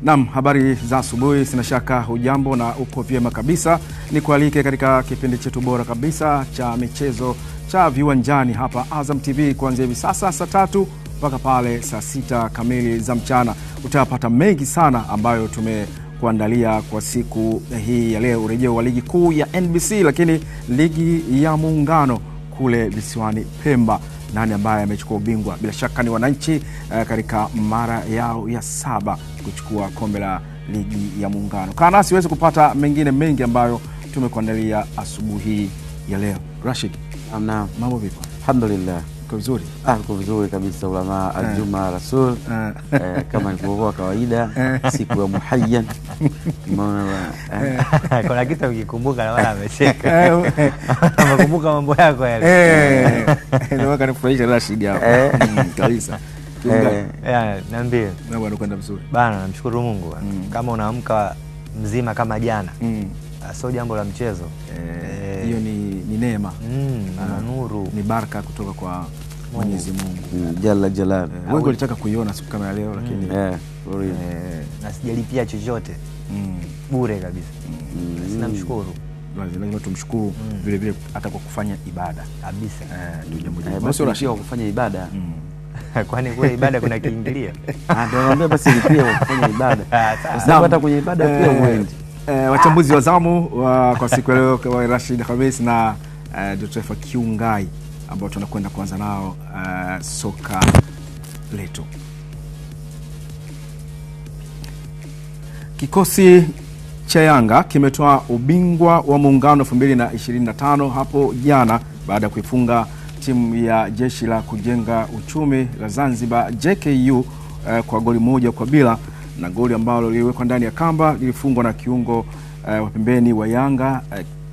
Naam, habari za asubuhi, sina shaka hujambo na uko vyema kabisa. Nikualike katika kipindi chetu bora kabisa cha michezo cha Viwanjani hapa Azam TV kuanzia hivi sasa saa 3 mpaka pale saa 6 kamili za mchana. Utapata mengi sana ambayo tumekuandalia kwa siku hii ya leo. Urejeo wa ligi kuu ya NBC, lakini ligi ya Muungano kule visiwani Pemba. Nani ambaye amechukua ubingwa? Bila shaka ni wananchi katika mara yao ya 7 kuchukua kombe la ligi ya Muungano. Kana siwezi kupata mengine mengi ambayo tumekuandalia asubuhi ya leo. Rashid, naam, mambo vipi? Alhamdulillah. Uko vizuri? Uko vizuri kabisa. Ulama Aljuma Rasul kama ilivyokuwa kawaida siku ya Muhayyan. Kuna kitu ukikumbuka na wala amecheka. Unakumbuka mambo yako yale. Ndio kanifurahisha Rashid hapo. Kabisa. Niambie. Mambo yanakwenda vizuri. Bana, namshukuru Mungu. Kama unaamka mzima kama jana. Sio jambo la mchezo. Hiyo ni neema. Na nuru. Ni baraka kutoka kwa Mwenyezi Mungu. Jalla jalal. Wengi walitaka kuiona siku kama leo lakini na sijalipia chochote. Bure kabisa. Namshukuru. Lazima tumshukuru vile vile hata kwa kufanya ibada. Kabisa. Ndio jambo jema. Basi Rashid kwa kufanya ibada. Kwani kule ibada kuna kiingilio? Ndio naomba basi lipia kwa kufanya ibada. Sasa hata kwenye ibada pia uende. Wachambuzi wa zamu kwa siku ya leo kwa Rashid Khamis na Dr. Kiungai ambao tunakwenda kuanza nao soka letu. Kikosi cha Yanga kimetoa ubingwa wa Muungano 2025 hapo jana baada ya kuifunga timu ya Jeshi la Kujenga Uchumi la Zanzibar JKU kwa goli 1-0, na goli ambalo liliwekwa ndani ya kamba lilifungwa na kiungo wa pembeni wa Yanga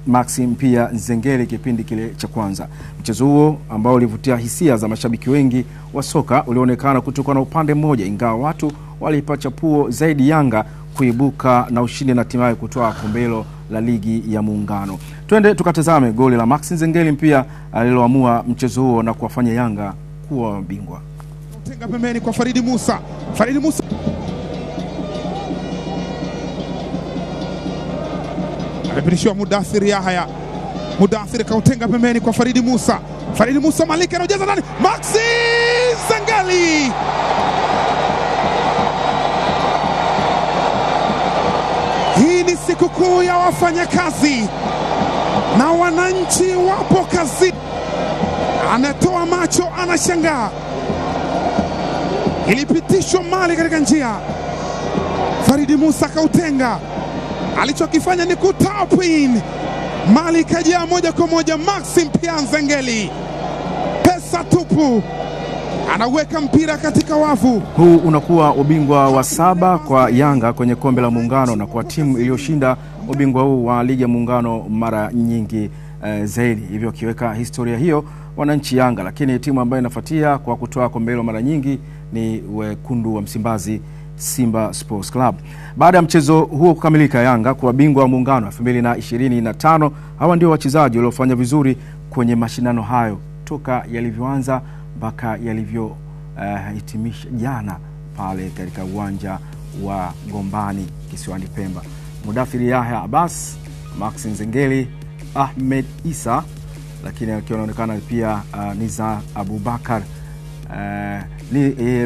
Maxim pia Nzengeli kipindi kile cha kwanza. Mchezo huo ambao ulivutia hisia za mashabiki wengi wa soka ulionekana kutoka na upande mmoja, ingawa watu walipa chapuo zaidi Yanga kuibuka na ushindi na hatimaye kutoa kombe la ligi ya Muungano. Twende tukatazame goli la Maxim Nzengeli pia aliloamua mchezo huo na kuwafanya Yanga kuwa bingwa. Tenga pembeni kwa Faridi Musa. Faridi Musa amepitishiwa Mudathir Yahya. Mudathir kautenga pembeni kwa Faridi Musa. Faridi Musa Malika anajaza ndani. Maxim Nzengeli. Hii ni siku kuu ya wafanyakazi na wananchi wapo kazi. Anatoa macho, anashangaa. Ilipitishwa mali katika njia. Faridi Musa kautenga. Alichokifanya ni kutap in. Mali kajia moja kwa moja. Maxim pia Nzengeli, pesa tupu, anaweka mpira katika wavu. Huu unakuwa ubingwa wa 7 kwa Yanga kwenye kombe la Muungano na kwa timu iliyoshinda ubingwa huu wa ligi ya Muungano mara nyingi zaidi, hivyo kiweka historia hiyo wananchi Yanga. Lakini timu ambayo inafuatia kwa kutoa kombe hilo mara nyingi ni wekundu wa Msimbazi, Simba Sports Club. Baada ya mchezo huo kukamilika, Yanga kuwa bingwa wa Muungano 2025. Hawa ndio wachezaji waliofanya vizuri kwenye mashindano hayo toka yalivyoanza mpaka yalivyo hitimisha jana pale katika uwanja wa Gombani kisiwani Pemba. Mudathir Yahya Abbas, Maxim Nzengeli, Ahmed Isa, lakini akionekana pia Niza Abubakar.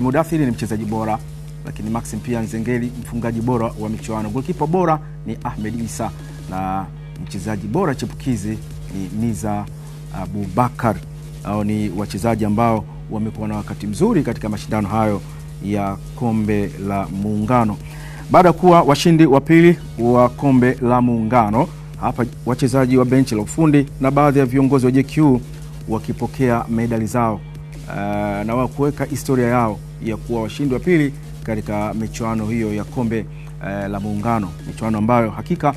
Mudathir ni mchezaji bora, lakini Maxim pia Nzengeli mfungaji bora wa michuano. Goalkeeper bora ni Ahmed Isa na mchezaji bora chipukizi ni Niza Abubakar. Hao ni wachezaji ambao wamekuwa na wakati mzuri katika mashindano hayo ya kombe la Muungano. Baada kuwa washindi wa pili wa kombe la Muungano, hapa wachezaji wa benchi la ufundi na baadhi ya viongozi wa JKU wakipokea medali zao na wao kuweka historia yao ya kuwa washindi wa pili katika michuano hiyo ya kombe la Muungano, michuano ambayo hakika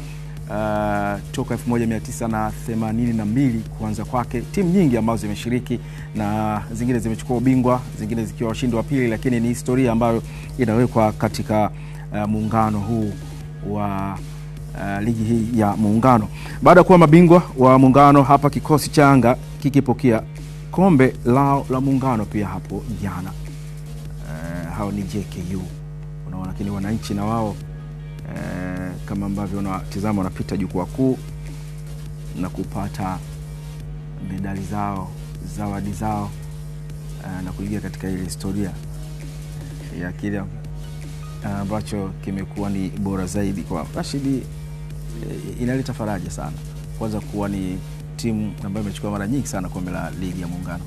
toka 1982 kuanza kwake timu nyingi ambazo zimeshiriki na zingine zimechukua ubingwa, zingine zikiwa washindi wa pili, lakini ni historia ambayo inawekwa katika muungano huu wa ligi hii ya Muungano. Baada ya kuwa mabingwa wa Muungano, hapa kikosi cha Yanga kikipokea kombe lao la Muungano pia hapo jana. Hao ni JKU. lakini wananchi na wao kama ambavyo unatazama wanapita jukwaa kuu na kupata medali zao, zawadi zao, na kuingia katika ile historia ya kile ambacho kimekuwa ni bora zaidi kwa Rashid. Inaleta faraja sana kwanza kuwa ni timu ambayo imechukua mara nyingi sana kombe la ligi ya Muungano.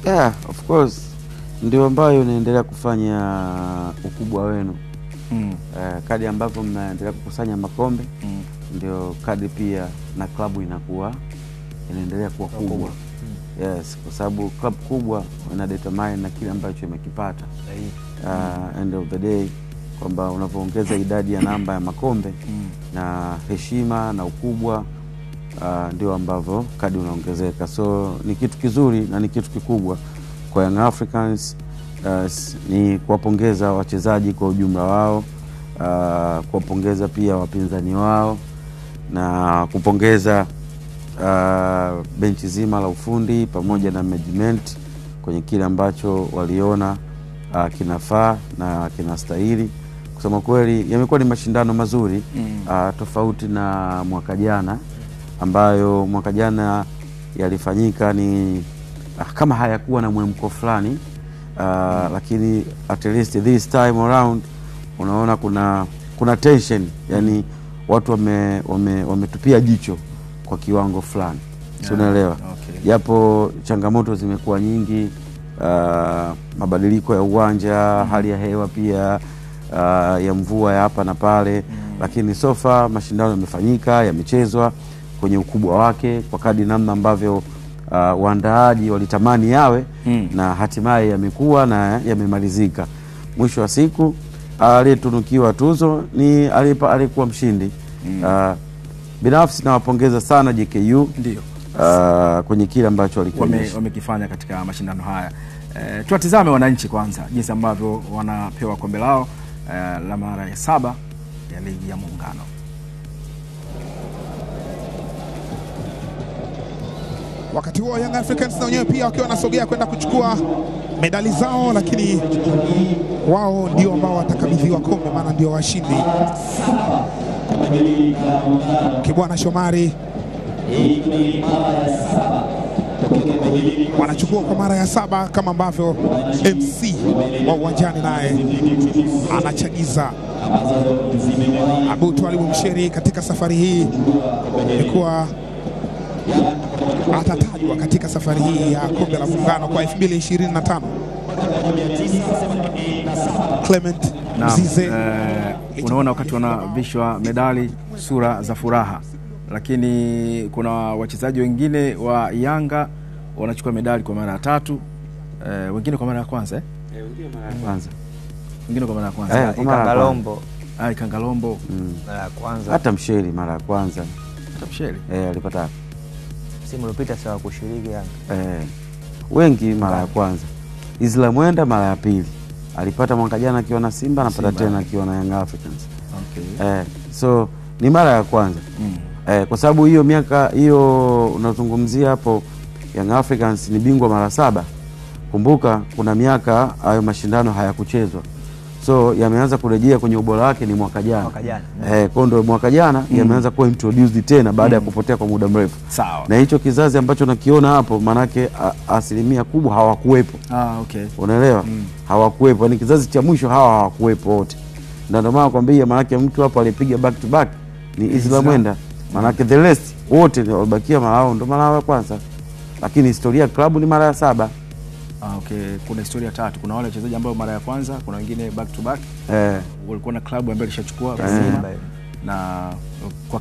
Yeah, of course ndio ambayo inaendelea kufanya ukubwa wenu. Kadi ambapo mnaendelea kukusanya makombe ndio kadi pia na klabu inaendelea kuwa kubwa. Yes, kwa sababu club kubwa ina determine na kile ambacho imekipata. End of the day kwamba unapoongeza idadi ya namba ya makombe na heshima na ukubwa, ndio ambavyo kadi unaongezeka. So ni kitu kizuri na ni kitu kikubwa kwa Young Africans. Ni kuwapongeza wachezaji kwa ujumla wao, kuwapongeza pia wapinzani wao, na kupongeza benchi zima la ufundi pamoja na management kwenye kile ambacho waliona kinafaa na kinastahili. Kusema kweli yamekuwa ni mashindano mazuri, tofauti na mwaka jana, ambayo mwaka jana yalifanyika ni kama hayakuwa na mwemko fulani, lakini at least this time around unaona kuna tension, yani watu wametupia jicho kwa kiwango fulani. Unaelewa? Japo changamoto zimekuwa nyingi, mabadiliko ya uwanja, hali ya hewa pia, ya mvua ya hapa na pale, lakini so far mashindano yamefanyika, yamechezwa kwenye ukubwa wake kwa kadi namna ambavyo waandaaji walitamani yawe, na hatimaye yamekuwa na yamemalizika. Mwisho wa siku aliyetunukiwa tuzo ni alikuwa mshindi. Binafsi nawapongeza sana JKU ndio kwenye kile ambacho wamekifanya katika mashindano haya. Tuwatizame wananchi kwanza jinsi ambavyo wanapewa kombe lao la mara ya 7 ya ligi ya Muungano. Wakati huo Young Africans na wenyewe pia wakiwa wanasogea kwenda kuchukua medali zao, lakini wao ndio ambao watakabidhiwa kombe, maana ndio washindi. Kibwana Shomari wanachukua kwa mara ya 7 kama ambavyo MC wa uwanjani naye anachagiza. Abu Twalibu Msheri katika safari hii ilikuwa atatajwa katika safari hii ya kombe la Muungano kwa 2025. Clement Mzize, unaona wakati wanavishwa medali sura za furaha, lakini kuna wachezaji wengine wa Yanga wanachukua medali kwa mara ya 3, wengine kwa mara ya kwanza wengine mara ya kwanza, wengine kwa mara ya kwanza. Kangalombo Kangalombo mara ya kwanza, hata Msheri mara ya kwanza, hata Msheri alipata simu iliyopita sawa kushiriki Yanga. Wengi mara ya kwanza. Isla Mwenda mara ya pili, alipata mwaka jana akiwa na Simba, anapata tena akiwa na Young Africans. So ni mara ya kwanza. Kwa sababu hiyo miaka hiyo unazungumzia hapo, Young Africans ni bingwa mara 7. Kumbuka kuna miaka hayo mashindano hayakuchezwa, so yameanza kurejea kwenye ubora wake ni mwaka jana. Kondo mwaka jana yameanza kuwa introduced tena baada ya kupotea kwa muda mrefu. Sawa. Na hicho kizazi ambacho nakiona hapo, manake asilimia kubwa hawakuwepo. Unaelewa? Hawakuwepo, ni kizazi cha mwisho hawakuwepo wote. Ndio maana nakwambia, manake mtu hapo alipiga back to back ni Isla Mwenda, manake the rest wote walibakia mara ndo mara ya kwanza, lakini historia ya klabu ni mara ya 7. Kuna historia 3. Kuna wale wachezaji ambao mara ya kwanza, kuna wengine back to back. Walikuwa na klabu ambayo ilishachukua na kwa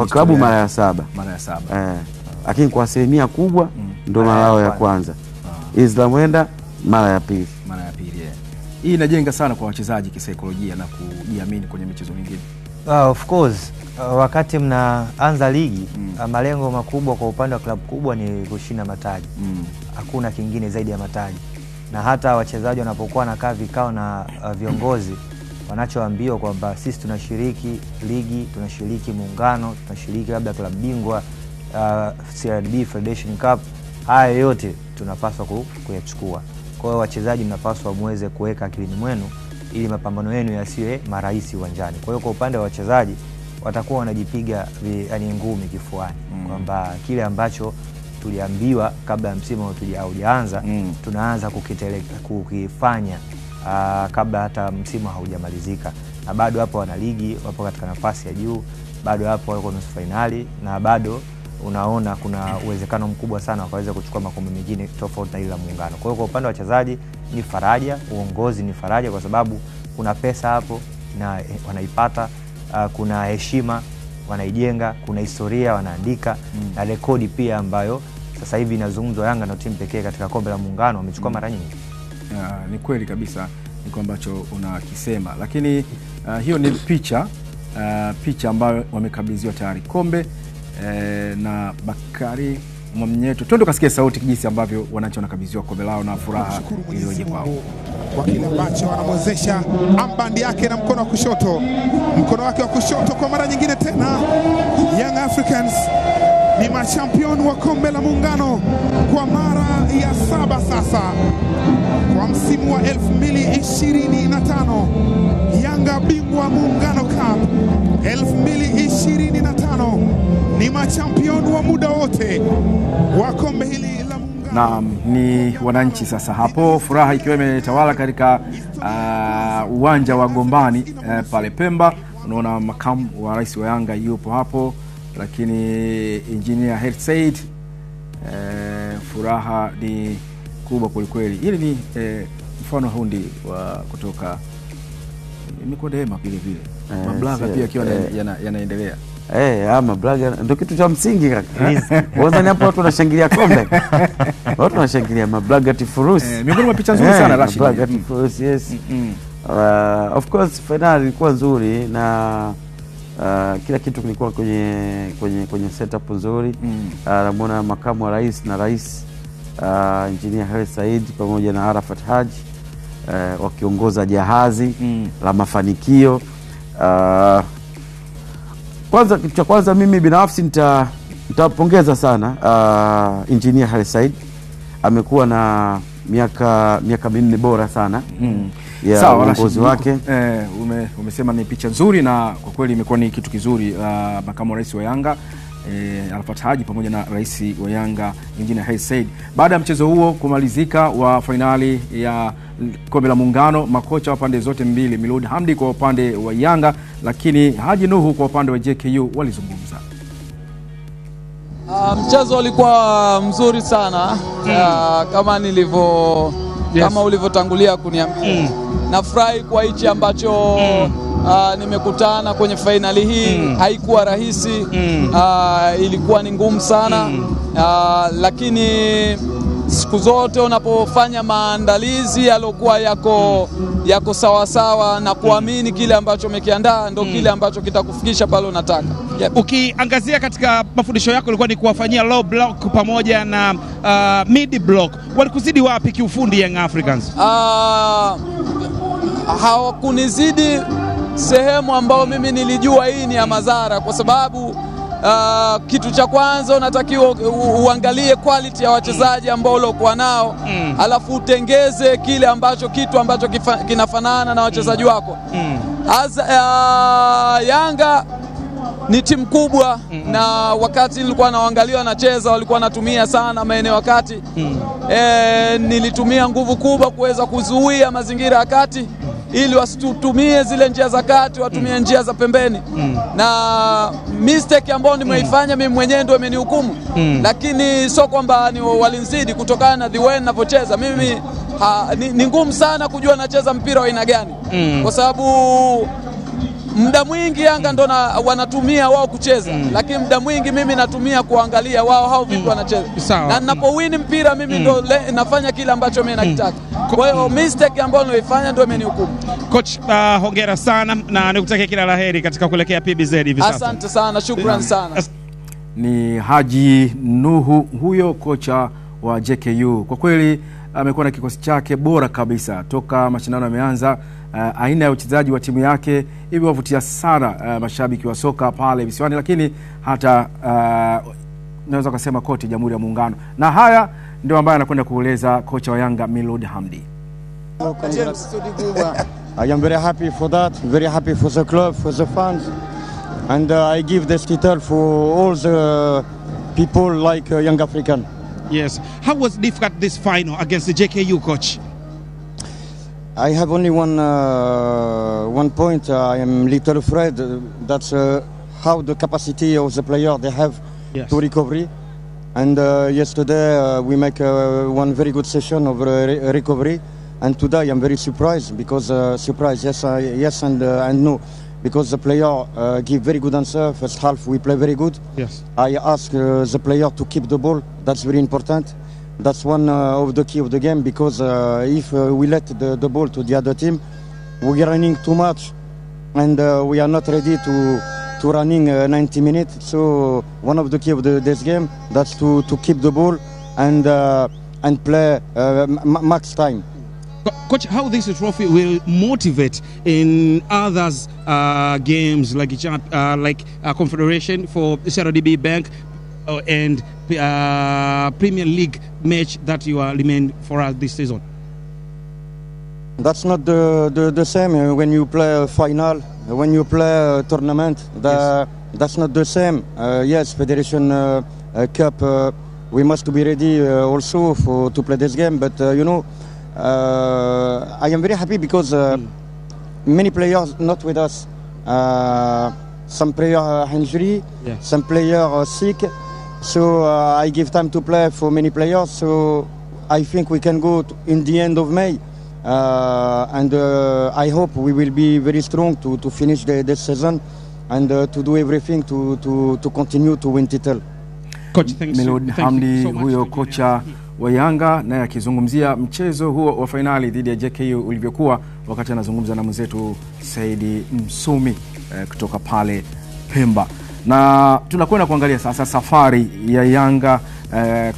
klabu mara ya 7. Mara ya 7. Lakini kwa asilimia kubwa ndo mara yao ya kwanza. Isla Mwenda mara ya pili. Mara ya pili. Hii inajenga sana kwa wachezaji kisaikolojia na kujiamini kwenye michezo mingine. Of course, wakati mnaanza ligi, malengo makubwa kwa upande wa klabu kubwa ni kushinda mataji. Hakuna kingine zaidi ya mataji. Na hata wachezaji wanapokuwa nakaa vikao na viongozi, wanachoambiwa kwamba sisi tunashiriki ligi, tunashiriki Muungano, tunashiriki labda klabu bingwa, CRDB Federation Cup, haya yote tunapaswa kuyachukua. Kwa hiyo wachezaji mnapaswa muweze kuweka akilini mwenu ili mapambano yenu yasiwe marahisi uwanjani. Kwa hiyo kwa upande wa wachezaji watakuwa wanajipiga yani ngumi kifuani kwamba kile ambacho tuliambiwa kabla ya msimu haujaanza tunaanza kukifanya kabla hata msimu haujamalizika, na bado hapo wana ligi, wapo katika nafasi ya juu, bado hapo wako nusu finali, na bado unaona kuna uwezekano mkubwa sana wakaweza kuchukua makombe mengine tofauti na ile la Muungano. Kwa hiyo kwa upande wa wachezaji ni faraja, uongozi ni faraja, kwa sababu kuna pesa hapo na wanaipata, kuna heshima wanaijenga, kuna historia wanaandika na rekodi pia ambayo sasa hivi inazungumzwa. Yanga na timu pekee katika kombe la Muungano wamechukua mara nyingi. Ni kweli kabisa niko ambacho unakisema, lakini hiyo ni picha ambayo wamekabidhiwa tayari kombe na Bakari Mwamnyeto. Twende kasikia sauti jinsi ambavyo wananchi wanakabidhiwa kombe lao na furaha iliyoje kwao kwa kile ambacho wanamwezesha ambandi yake na mkono wa kushoto, mkono wake wa kushoto kwa mara nyingine tena. Young Africans ni machampion wa kombe la Muungano kwa mara ya 7 sasa kwa msimu wa 2025. Yanga bingwa Muungano Cup 2025 ni machampion wa muda wote wa kombe hili la Muungano. Naam, ni wananchi sasa hapo, furaha ikiwa imetawala katika uwanja wa Gombani pale Pemba. Unaona makamu wa rais wa Yanga yupo hapo, lakini Engineer Hersi Said, furaha ni kubwa kweli. Hili ni mfano hundi wa kutoka Nikodema vile mablaga pia akiwa yanaendelea. Mablaga ndio kitu cha msingi kaka. Wazani hapo watu wanashangilia kombe. Watu wanashangilia mablaga tifurusi. Miongoni mwa picha nzuri sana Rashid. Mablaga tifurusi, yes. Of course finali ilikuwa nzuri na kila kitu kilikuwa kwenye setup nzuri. Namuona makamu wa rais na rais Engineer Hersi Said pamoja na Arafat Haji wakiongoza jahazi la mafanikio. Kwanza mimi binafsi nitapongeza sana Engineer Hersi Said. Amekuwa na miaka 4 bora sana ya uongozi wake. Umesema ni picha nzuri, na kwa kweli imekuwa ni kitu kizuri. Makamu wa rais wa Yanga Arafat Haji pamoja na rais wa Yanga Engineer Hersi Said. Baada ya mchezo huo kumalizika wa finali ya kombe la Muungano, makocha wa pande zote mbili, Miloud Hamdi kwa upande wa Yanga lakini Haji Nuhu kwa upande wa JKU walizungumza. Mchezo ulikuwa mzuri sana kama ulivyotangulia kuniambia. Nafurahi kwa hichi ambacho nimekutana kwenye finali hii. Haikuwa rahisi, ilikuwa ni ngumu sana, lakini siku zote unapofanya maandalizi yalokuwa yako sawa sawa na kuamini kile ambacho umekiandaa ndio kile ambacho kitakufikisha pale unataka. Ukiangazia katika mafundisho yako ilikuwa ni kuwafanyia low block pamoja na mid block, walikuzidi wapi kiufundi Young Africans? Hawakunizidi sehemu ambayo mimi nilijua hii ni ya madhara, kwa sababu kitu cha kwanza unatakiwa uangalie quality ya wachezaji ambao uliokuwa nao, alafu utengeze kitu ambacho kinafanana na wachezaji wako. Yanga ni timu kubwa, na wakati nilikuwa naangalia wanacheza walikuwa wanatumia sana maeneo ya kati. Nilitumia nguvu kubwa kuweza kuzuia mazingira ya kati ili wasitumie zile njia za kati, watumie njia za pembeni. Na mistake ambayo nimeifanya mimi mwenyewe ndio imenihukumu, lakini sio kwamba ni walinzidi kutokana na the way ninavyocheza mimi. Ni ngumu sana kujua nacheza mpira wa aina gani, kwa sababu muda mwingi Yanga ndo wanatumia wao kucheza, lakini muda mwingi mimi natumia kuangalia wao hao vipi wanacheza. Na ninapowini mpira mimi ndo nafanya kile ambacho mimi nakitaka. Kwa hiyo mistake ambayo nilifanya ndio imenihukumu. Coach, hongera sana na nikutakia kila laheri katika kuelekea PBZ hivi sasa. Asante sana, shukrani sana. Ni Haji Nuhu huyo, kocha wa JKU. Kwa kweli amekuwa na kikosi chake bora kabisa toka mashindano yameanza. Aina ya uchezaji wa timu yake hivi wavutia sana mashabiki wa soka pale visiwani, lakini hata naweza kusema kote Jamhuri ya Muungano. Na haya ndio ambayo anakwenda kueleza kocha wa Yanga Miloud Hamdi. I am very happy for that, very happy for the club, for the fans, and I give this title for all the people like Young African. Yes. How was difficult this final against the JKU, coach? I have only one point. I am little afraid. That's how the capacity of the player they have to recovery. And yesterday we make one very good session of recovery. And today I'm very surprised because surprised. Yes and no, because the player give very good answer. First half we play very good. Yes. I ask the player to keep the ball. That's very important. That's one of the key of the game, because if we let the ball to the other team, we are running too much, and we are not ready to running 90 minutes. So one of the key of this game, that's to keep the ball and play max time. Coach, how this trophy will motivate in others games like Confederation for CRDB Bank and Premier League match that you are remain for us this season? That's not the same when you play a final, when you play a tournament. That's not the same. Yes, Federation Cup, we must be ready also to play this game. But you know, I am very happy because many players not with us. Some players injury, some players sick. So I give time to play for many players. So I think we can go in the end of May. And I hope we will be very strong to finish this season and to do everything to continue to win title. Coach, thanks. Miloud Hamdi huyo kocha wa Yanga naye akizungumzia mchezo huo wa finali dhidi ya JKU ulivyokuwa, wakati anazungumza na mwenzetu Saidi Msumi kutoka pale Pemba. Na tunakwenda kuangalia sasa safari ya Yanga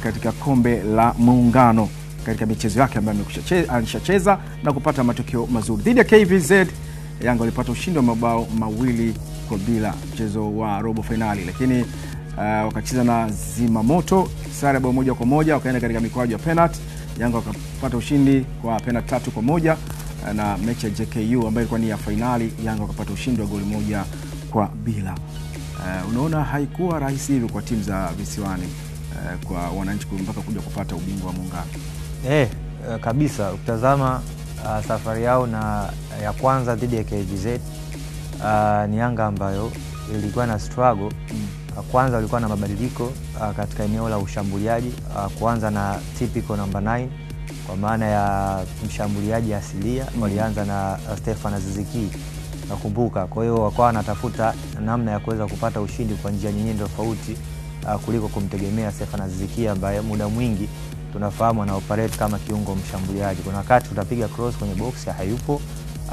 katika kombe la Muungano katika michezo yake ambayo ameshacheza na kupata matokeo mazuri. Dhidi ya KVZ, Yanga walipata ushindi wa mabao 2-0 mchezo wa robo finali, lakini wakacheza na Zimamoto sare bao 1-1, wakaenda katika mikwaju ya penalty. Yanga wakapata ushindi kwa penalty 3-1, na mechi ya JKU ambayo ilikuwa ni ya finali, Yanga wakapata ushindi wa goli 1-0. Unaona haikuwa rahisi hivi kwa timu za visiwani kwa wananchi mpaka kuja kupata ubingwa wa Muungano. Kabisa. Ukitazama safari yao na ya kwanza dhidi ya KVZ, ni Yanga ambayo ilikuwa na struggle. Kwanza walikuwa na mabadiliko katika eneo la ushambuliaji, kuanza na typical number 9 kwa maana ya mshambuliaji asilia. Walianza na Stefan Aziziki, nakumbuka. Kwa hiyo wakawa wanatafuta namna ya kuweza kupata ushindi kwa njia nyingine tofauti kuliko kumtegemea Stefan Aziziki ambaye muda mwingi tunafahamu ana operate kama kiungo mshambuliaji. Kuna wakati utapiga cross kwenye box hayupo,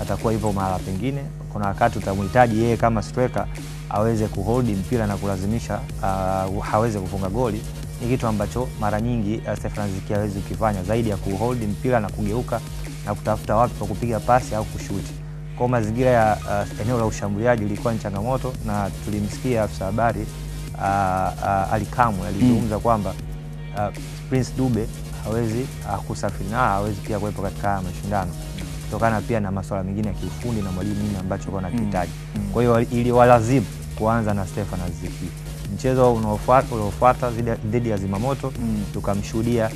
atakuwa hivyo mahala pengine. Kuna wakati utamhitaji yeye kama striker aweze kuhold mpira na kulazimisha haweze kufunga goli. Ni kitu ambacho mara nyingi Stefan Aziziki hawezi kufanya zaidi ya kuhold mpira na kugeuka na kutafuta wapi pa kupiga pasi au kushuti. Kwa mazingira ya eneo la ushambuliaji ilikuwa ni changamoto, na tulimsikia afisa habari Alikamwe alizungumza kwamba Prince Dube hawezi kusafiri na hawezi pia kuwepo katika mashindano kutokana pia na masuala mengine ya kiufundi na mwalimu nini ambacho kwa anahitaji. Kwa hiyo ili walazimu kuanza na Stefan Aziziki. Mchezo unaofuata dhidi ya Zimamoto tukamshuhudia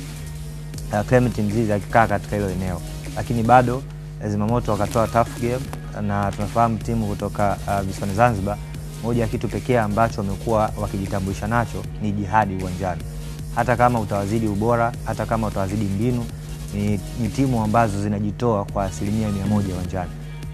Clement Mzizi akikaa katika hilo eneo, lakini bado Zimamoto wakatoa tough game, na tunafahamu timu kutoka visiwani Zanzibar, moja ya kitu pekee ambacho wamekuwa wakijitambulisha nacho ni jihadi uwanjani. Hata kama utawazidi ubora, hata kama utawazidi mbinu, ni timu ambazo zinajitoa kwa 100% uwanjani.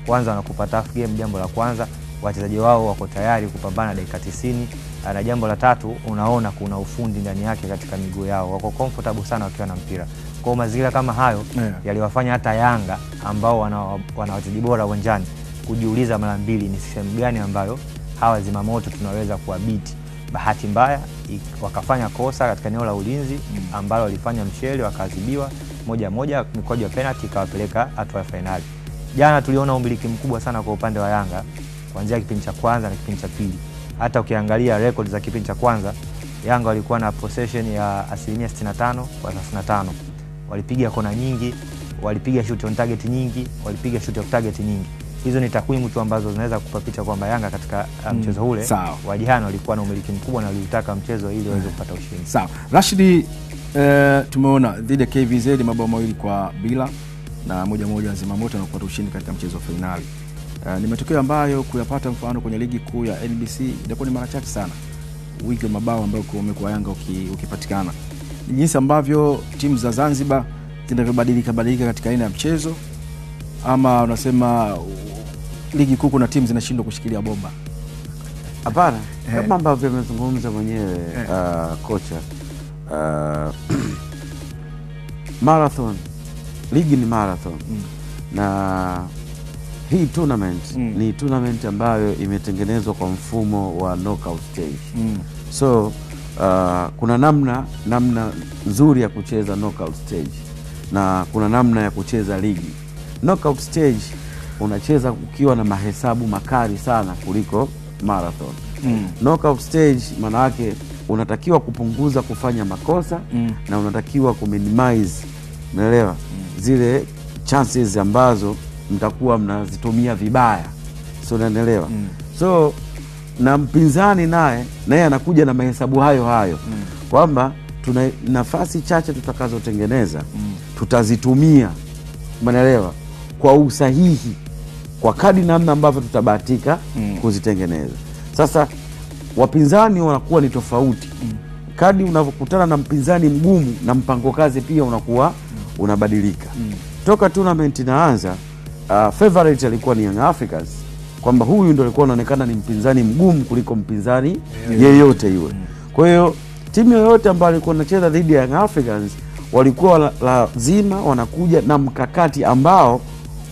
Kwanza wanakupa tough game, jambo la kwanza. Wachezaji wao wako tayari kupambana dakika 90, na jambo la tatu, unaona kuna ufundi ndani yake katika miguu yao. Wako comfortable sana wakiwa na mpira. Kwa mazingira kama hayo yaliwafanya hata Yanga ambao wana wachezaji bora uwanjani kujiuliza mara mbili ni sehemu gani ambayo hawa Zimamoto tunaweza kuwabiti. Bahati mbaya wakafanya kosa katika eneo la ulinzi ambalo walifanya mshele, wakaadhibiwa 1-1, mikwaju ya penalty ikawapeleka hatua ya finali. Jana tuliona umiliki mkubwa sana kwa upande wa Yanga kuanzia kipindi cha kwanza na kipindi cha pili. Hata ukiangalia record za kipindi cha kwanza, Yanga walikuwa na possession ya 65% kwa 35. Walipiga kona nyingi, walipiga shoot on target nyingi, walipiga shoot off target nyingi. Hizo ni takwimu tu ambazo zinaweza kukupa picha kwamba Yanga katika mchezo ule wa jana walikuwa na umiliki mkubwa na waliutaka mchezo ili waweze kupata ushindi. Sawa. Rashidi, tumeona dhidi ya KVZ mabao 2-0 na 1-1 Zimamoto na kupata ushindi katika mchezo wa finali. Ni matokeo ambayo kuyapata mfano kwenye ligi kuu ya NBC ilikuwa ni mara chache sana. Wingi wa mabao ambayo umekuwa Yanga ukipatikana. Ni jinsi ambavyo timu za Zanzibar zinavyobadilika katika aina ya mchezo, ama unasema ligi kuu kuna timu zinashindwa kushikilia bomba? Hapana, kama ambavyo amezungumza mwenyewe kocha, marathon, ligi ni marathon. Na hii tournament ni tournament ambayo imetengenezwa kwa mfumo wa knockout stage. So kuna namna nzuri ya kucheza knockout stage na kuna namna ya kucheza ligi. Knockout stage unacheza ukiwa na mahesabu makali sana kuliko marathon. Knockout stage maana yake unatakiwa kupunguza kufanya makosa na unatakiwa kuminimize, unaelewa, zile chances ambazo mtakuwa mnazitumia vibaya. So unaelewa? So na mpinzani naye anakuja na mahesabu hayo kwamba tuna nafasi chache tutakazotengeneza tutazitumia, umeelewa, kwa usahihi kwa kadi namna ambavyo tutabahatika kuzitengeneza. Sasa wapinzani wanakuwa ni tofauti. Kadi unavokutana na mpinzani mgumu na mpango kazi pia unakuwa unabadilika. Toka tournament inaanza, favorite alikuwa ni Young Africans, kwamba huyu ndio alikuwa anaonekana ni mpinzani mgumu kuliko mpinzani yeyote yule. Kwa hiyo timu yoyote ambayo ilikuwa inacheza dhidi ya Young Africans walikuwa lazima wanakuja na mkakati ambao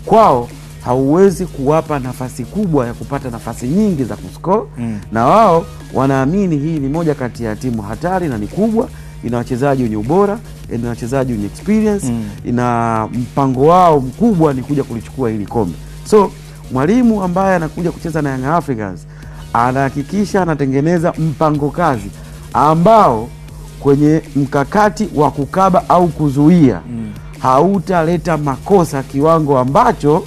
kwao hauwezi kuwapa nafasi kubwa ya kupata nafasi nyingi za kuscore. Na wao wanaamini hii ni moja kati ya timu hatari na ni kubwa, ina wachezaji wenye ubora, ina wachezaji wenye experience, ina mpango wao mkubwa ni kuja kulichukua hili kombe. So mwalimu ambaye anakuja kucheza na Young Africans anahakikisha anatengeneza mpango kazi ambao kwenye mkakati wa kukaba au kuzuia hautaleta makosa kiwango ambacho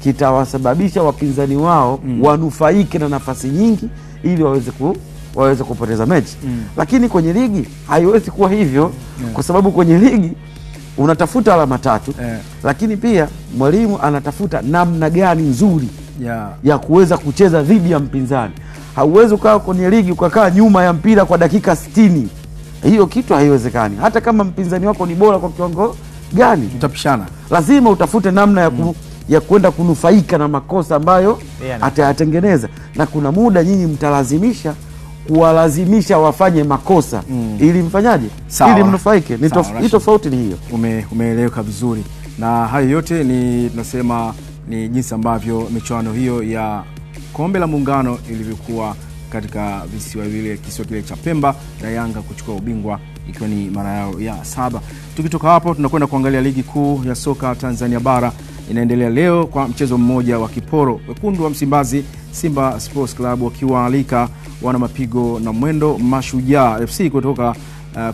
kitawasababisha wapinzani wao wanufaike na nafasi nyingi ili waweze kupoteza mechi. Lakini kwenye ligi haiwezi kuwa hivyo, kwa sababu kwenye ligi unatafuta alama 3, lakini pia mwalimu anatafuta namna gani nzuri ya kuweza kucheza dhidi ya mpinzani. Hauwezi ukawa kwenye ligi ukakaa nyuma ya mpira kwa dakika 60. Hiyo kitu haiwezekani. Hata kama mpinzani wako ni bora kwa kiwango gani, tutapishana. Lazima utafute namna ya kwenda kunufaika na makosa ambayo atayatengeneza. Na kuna muda nyinyi mtalazimisha kuwalazimisha wafanye makosa ili mfanyaje? Ili mnufaike. Ni tofauti ni hiyo. Umeeleweka vizuri. Na hayo yote ni tunasema ni jinsi ambavyo michuano hiyo ya Kombe la Muungano ilivyokuwa katika kisiwa kile cha Pemba na Yanga kuchukua ubingwa ikiwa ni mara yao ya 7. Tukitoka hapo tunakwenda kuangalia ligi kuu ya soka Tanzania bara. Inaendelea leo kwa mchezo mmoja wa kiporo. Wekundu wa Msimbazi Simba Sports Club wakiwaalika wana mapigo na mwendo Mashujaa FC kutoka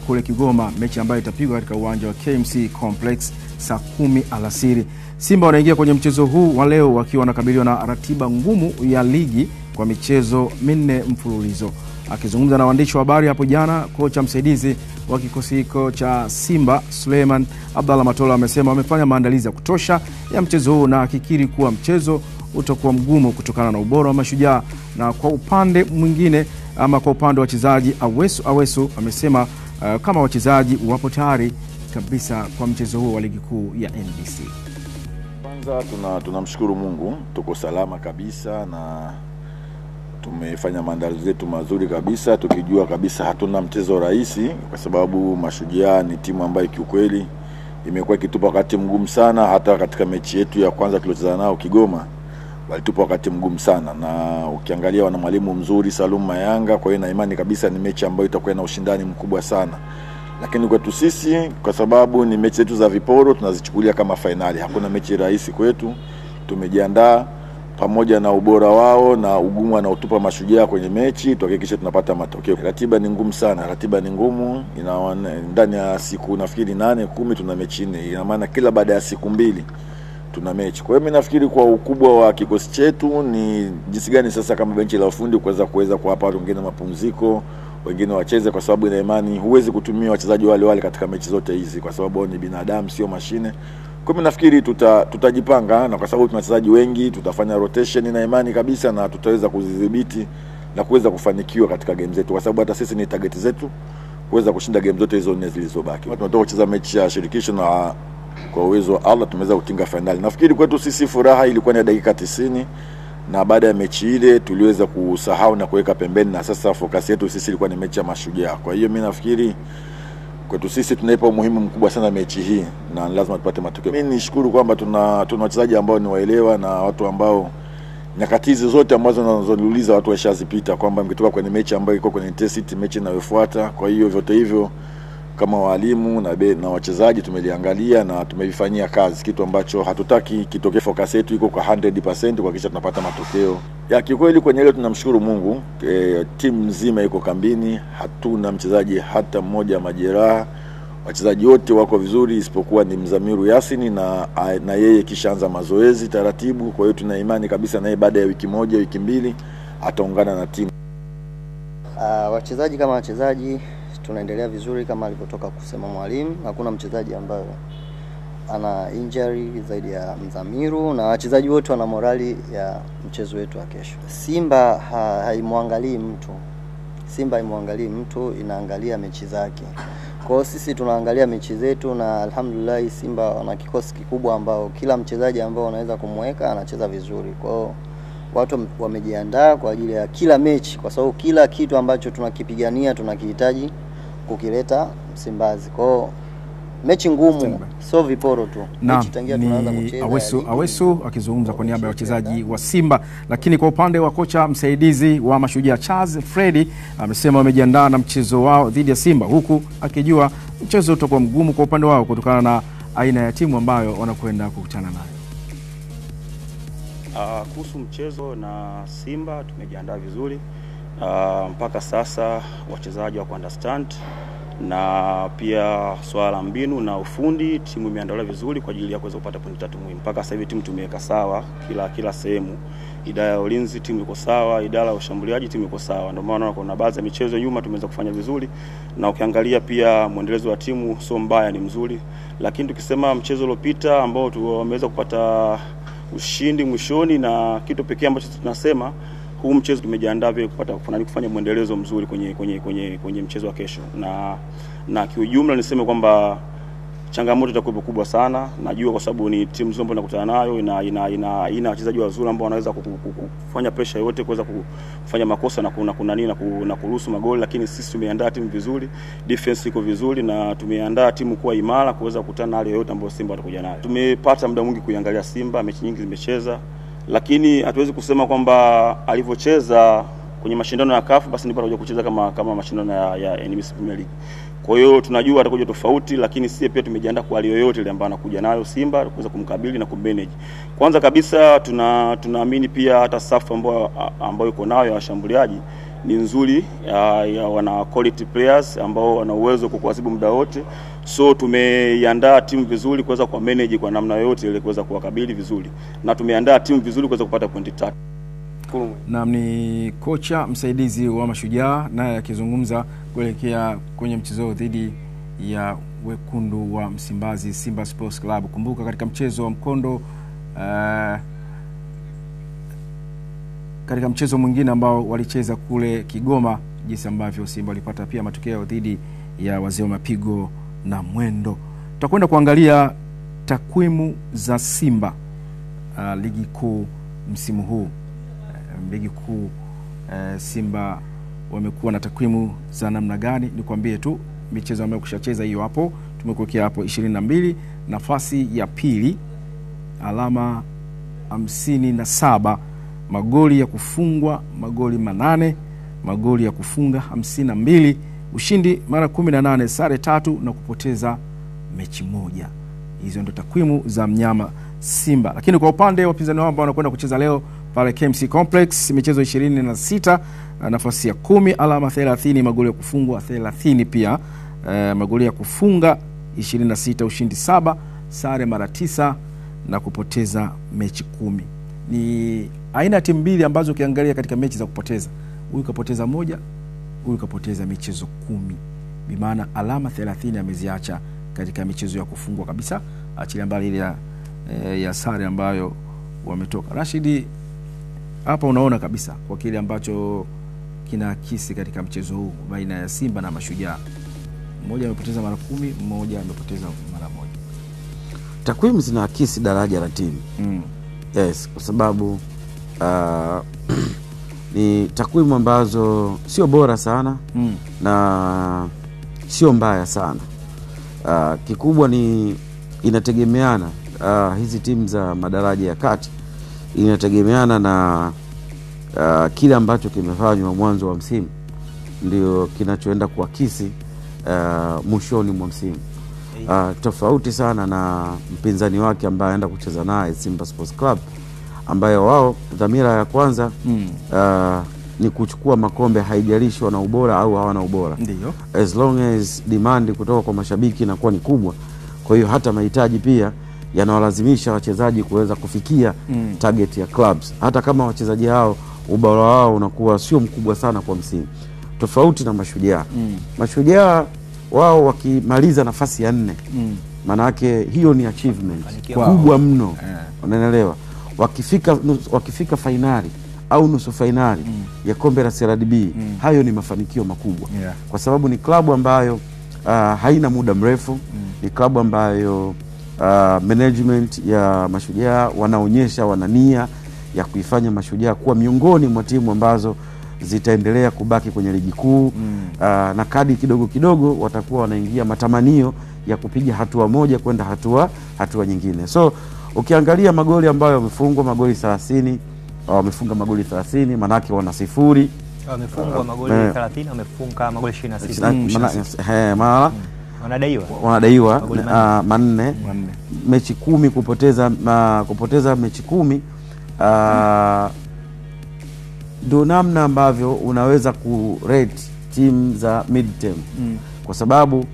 kule Kigoma, mechi ambayo itapigwa katika uwanja wa KMC Complex saa 10 alasiri. Simba wanaingia kwenye mchezo huu wa leo wakiwa wanakabiliwa na ratiba ngumu ya ligi kwa michezo 4 mfululizo. Akizungumza na waandishi wa habari hapo jana, kocha msaidizi wa kikosi hiko cha Simba Suleiman Abdalla Matola amesema wamefanya maandalizi ya kutosha ya mchezo huu na akikiri kuwa mchezo utakuwa mgumu kutokana na ubora wa Mashujaa. Na kwa upande mwingine ama kwa upande wa wachezaji, Awesu amesema kama wachezaji wapo tayari kabisa kwa mchezo huu wa ligi kuu ya NBC. Kwanza tunamshukuru Mungu, tuko salama kabisa na tumefanya maandalizi yetu mazuri kabisa, tukijua kabisa hatuna mchezo rahisi, kwa sababu Mashujaa ni timu ambayo kiukweli imekuwa ikitupa wakati mgumu sana. Hata katika mechi yetu ya kwanza tuliocheza nao Kigoma walitupa wakati mgumu sana, na ukiangalia wana mwalimu mzuri Salum Mayanga. Kwa hiyo na imani kabisa ni mechi ambayo itakuwa na ushindani mkubwa sana. Lakini kwetu sisi, kwa sababu ni mechi zetu za viporo, tunazichukulia kama finali. Hakuna mechi rahisi kwetu. Tumejiandaa pamoja na ubora wao na ugumu anaotupa Mashujaa kwenye mechi, tuhakikishe tunapata matokeo. Ratiba ni ngumu sana, ratiba ni ngumu. Ndani ya siku nafikiri 8-10 tuna mechi 4. Ina maana kila baada ya siku 2 tuna mechi. Kwa hiyo mimi nafikiri kwa ukubwa wa kikosi chetu ni jinsi gani sasa kama benchi la ufundi kuweza kuwapa wengine mapumziko, wengine wacheze, kwa sababu ina imani huwezi kutumia wachezaji wale katika mechi zote hizi kwa sababu ni binadamu sio mashine. Kwa mimi nafikiri tutajipanga na kwa sababu tuna wachezaji wengi, tutafanya rotation na imani kabisa na tutaweza kuzidhibiti na kuweza kufanikiwa katika game zetu, kwa sababu hata sisi ni target zetu kuweza kushinda game zote hizo 4 zilizobaki. Tunataka kucheza mechi ya shirikisho na kwa uwezo wa Allah tumeweza kutinga finali. Nafikiri kwetu sisi furaha ilikuwa ni dakika 90 na baada ya mechi ile tuliweza kusahau na kuweka pembeni, na sasa focus yetu sisi ilikuwa ni mechi ya Mashujaa. Kwa hiyo mimi nafikiri kwetu sisi tunaipa umuhimu mkubwa sana mechi hii na lazima tupate matokeo. Mimi nishukuru kwamba tuna wachezaji ambao ni waelewa na watu ambao nyakati hizo zote ambazo nazoliuliza watu washazipita, kwamba mkitoka kwenye mechi ambayo iko kwenye intensity mechi inayofuata. Kwa hiyo vyote hivyo kama walimu na wachezaji tumeliangalia na tumevifanyia kazi, kitu ambacho hatutaki kitokee. Focus yetu iko kwa 100% kuhakikisha tunapata matokeo. Ya kikweli kwenye ile tunamshukuru Mungu, timu nzima iko kambini, hatuna mchezaji hata mmoja majeraha. Wachezaji wote wako vizuri isipokuwa ni Mzamiru Yasini na yeye kishaanza mazoezi taratibu. Kwa hiyo tuna imani kabisa naye baada ya wiki 1 wiki 2 ataungana na timu. Wachezaji kama wachezaji tunaendelea vizuri kama alivyotoka kusema mwalimu. Hakuna mchezaji ambaye ana injury zaidi ya Mzamiru, na wachezaji wote wana morali ya mchezo wetu wa kesho. Simba haimwangalii mtu. Simba haimwangalii mtu, inaangalia mechi zake. Kwa hiyo sisi tunaangalia mechi zetu na alhamdulillah Simba wana kikosi kikubwa ambao kila mchezaji ambao wanaweza kumweka anacheza vizuri. Kwa hiyo watu wamejiandaa kwa ajili ya kila mechi, kwa sababu kila kitu ambacho tunakipigania tunakihitaji kukileta Msimbazi. Kwa hiyo mechi ngumu, sio viporo tu. Mechi tangia tunaanza kucheza. Awesu akizungumza kwa niaba ya wachezaji wa Simba. Lakini kwa upande wa kocha msaidizi wa Mashujaa Charles Freddy amesema wamejiandaa na mchezo wao dhidi ya Simba, huku akijua mchezo utakuwa mgumu kwa upande wao kutokana na aina ya timu ambayo wanakwenda kukutana nayo. Kuhusu mchezo na Simba tumejiandaa vizuri. Mpaka sasa wachezaji wa understand, na pia swala mbinu na ufundi timu imeandaliwa vizuri kwa ajili ya kuweza kupata pointi 3 muhimu. Mpaka sasa hivi timu tumeweka sawa kila sehemu. Idara ya ulinzi timu iko sawa, idara ya ushambuliaji timu iko sawa. Ndio maana kuna baadhi ya michezo nyuma tumeweza kufanya vizuri, na ukiangalia pia muendelezo wa timu sio mbaya, ni mzuri. Lakini tukisema mchezo uliopita ambao tumeweza kupata ushindi mwishoni, na kitu pekee ambacho tunasema huu mchezo tumejiandaa vile kufanya muendelezo mzuri kwenye mchezo wa kesho. Na kiujumla niseme kwamba changamoto itakuwa kubwa sana. Najua kwa sababu ni timu nzuri ambayo nakutana nayo, ina wachezaji wazuri ambao wanaweza kufanya pressure yote, kuweza kufanya makosa na kuruhusu magoli, lakini sisi tumeandaa timu vizuri, defense iko vizuri, na tumeandaa timu kuwa imara kuweza kukutana na hali yote ambayo Simba watakuja nayo. Tumepata muda mwingi kuiangalia Simba, mechi nyingi zimecheza, lakini hatuwezi kusema kwamba alivyocheza kwenye mashindano ya CAF basi ndipo atakuja kucheza kama mashindano ya NBC Premier League. Kwa hiyo tunajua atakuja tofauti, lakini sisi pia tumejiandaa kwa hali yoyote ile ambayo anakuja nayo Simba kuweza kumkabili na kummanage. Kwanza kabisa tunaamini pia hata safu ambayo iko nayo ya washambuliaji ni nzuri, wana quality players ambao wana uwezo kukuadhibu muda wote. So tumeiandaa timu vizuri kuweza kwa manage kwa namna yote ile kuweza kuwakabili vizuri, na tumeandaa timu vizuri kuweza kupata pointi 3. Na ni kocha msaidizi wa Mashujaa naye akizungumza kuelekea kwenye mchezo dhidi ya wekundu wa Msimbazi Simba Sports Club. Kumbuka katika mchezo wa mkondo katika mchezo mwingine ambao walicheza kule Kigoma, jinsi ambavyo Simba walipata pia matokeo dhidi ya Wazee wa Mapigo na Mwendo. Tutakwenda kuangalia takwimu za Simba ligi kuu msimu huu. Ligi kuu Simba wamekuwa na takwimu za namna gani? Nikwambie tu michezo ambayo kushacheza hiyo hapo tumekuwekea hapo 22, nafasi ya pili alama 57, magoli ya kufungwa magoli 8, magoli ya kufunga 52, ushindi mara 18, sare 3 na kupoteza mechi 1. Hizo ndio takwimu za mnyama Simba. Lakini kwa upande wa wapinzani wao ambao wanakwenda kucheza leo, pale KMC Complex, michezo 26, nafasi ya 10, alama 30, magoli ya kufungwa 30 pia, magoli ya kufunga 26, ushindi 7, sare mara 9 na kupoteza mechi 10. Ni aina ya timu mbili ambazo ukiangalia katika mechi za kupoteza, huyu kapoteza moja, huyu kapoteza michezo 10. Bimaana alama 30 ameziacha katika michezo ya kufungwa kabisa, achilia mbali ile ya sare ambayo wametoka. Rashidi, hapa unaona kabisa kwa kile ambacho kinaakisi katika mchezo huu baina ya Simba na Mashujaa. Mmoja amepoteza mara 10, mmoja amepoteza mara 1. Takwimu zinaakisi daraja la timu. Yes, kwa sababu ni takwimu ambazo sio bora sana na sio mbaya sana. Kikubwa ni inategemeana, hizi timu za madaraja ya kati inategemeana na kile ambacho kimefanywa mwanzo wa msimu ndio kinachoenda kuakisi mwishoni mwa msimu. Tofauti sana na mpinzani wake ambaye anaenda kucheza naye Simba Sports Club, ambayo wao dhamira ya kwanza ni kuchukua makombe, haijalishi wana ubora au hawana ubora. Ndio. As long as demand kutoka kwa mashabiki inakuwa ni kubwa, kwa hiyo hata mahitaji pia yanawalazimisha wachezaji kuweza kufikia target ya clubs, hata kama wachezaji hao ubora wao unakuwa sio mkubwa sana kwa msimu. Tofauti na Mashujaa. Mashujaa wao wakimaliza nafasi ya 4, maana yake hiyo ni achievement kubwa mno. Unaelewa? Wakifika finali au nusu finali ya kombe la CRDB, hayo ni mafanikio makubwa. Kwa sababu ni klabu ambayo haina muda mrefu, ni klabu ambayo management ya Mashujaa wanaonyesha wanania ya kuifanya Mashujaa kuwa miongoni mwa timu ambazo zitaendelea kubaki kwenye ligi kuu. Na kadi kidogo kidogo watakuwa wanaingia matamanio ya kupiga hatua moja kwenda hatua nyingine. So ukiangalia magoli ambayo wamefungwa, magoli 30, wamefunga magoli 30, manake wana 0. Wamefungwa magoli 30, wamefunga magoli 26. Wanadaiwa manne. Mechi 10 kupoteza mechi 10. Ndio namna ambavyo unaweza kurate team za mid term. Kwa sababu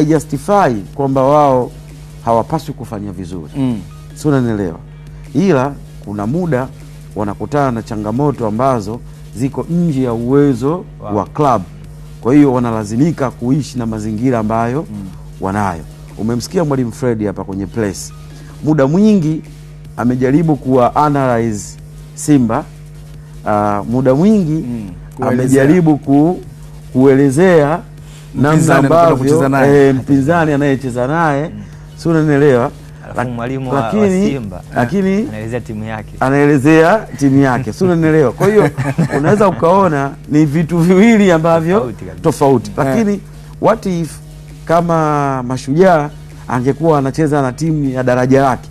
justify kwamba wao hawapaswi kufanya vizuri. Sio, unanielewa? Ila kuna muda wanakutana na changamoto ambazo ziko nje ya uwezo wa club. Kwa hiyo wanalazimika kuishi na mazingira ambayo wanayo. Umemsikia Mwalimu Fred hapa kwenye place. Muda mwingi amejaribu kuwa analyze Simba. Muda mwingi amejaribu kuelezea namna ambavyo mpinzani anayecheza naye. Sio, unanielewa? Mwalimu wa Simba anaelezea timu yake. Sio, unanielewa? Kwa hiyo unaweza ukaona ni vitu viwili ambavyo tofauti. Lakini what if kama Mashujaa angekuwa anacheza na timu ya daraja lake,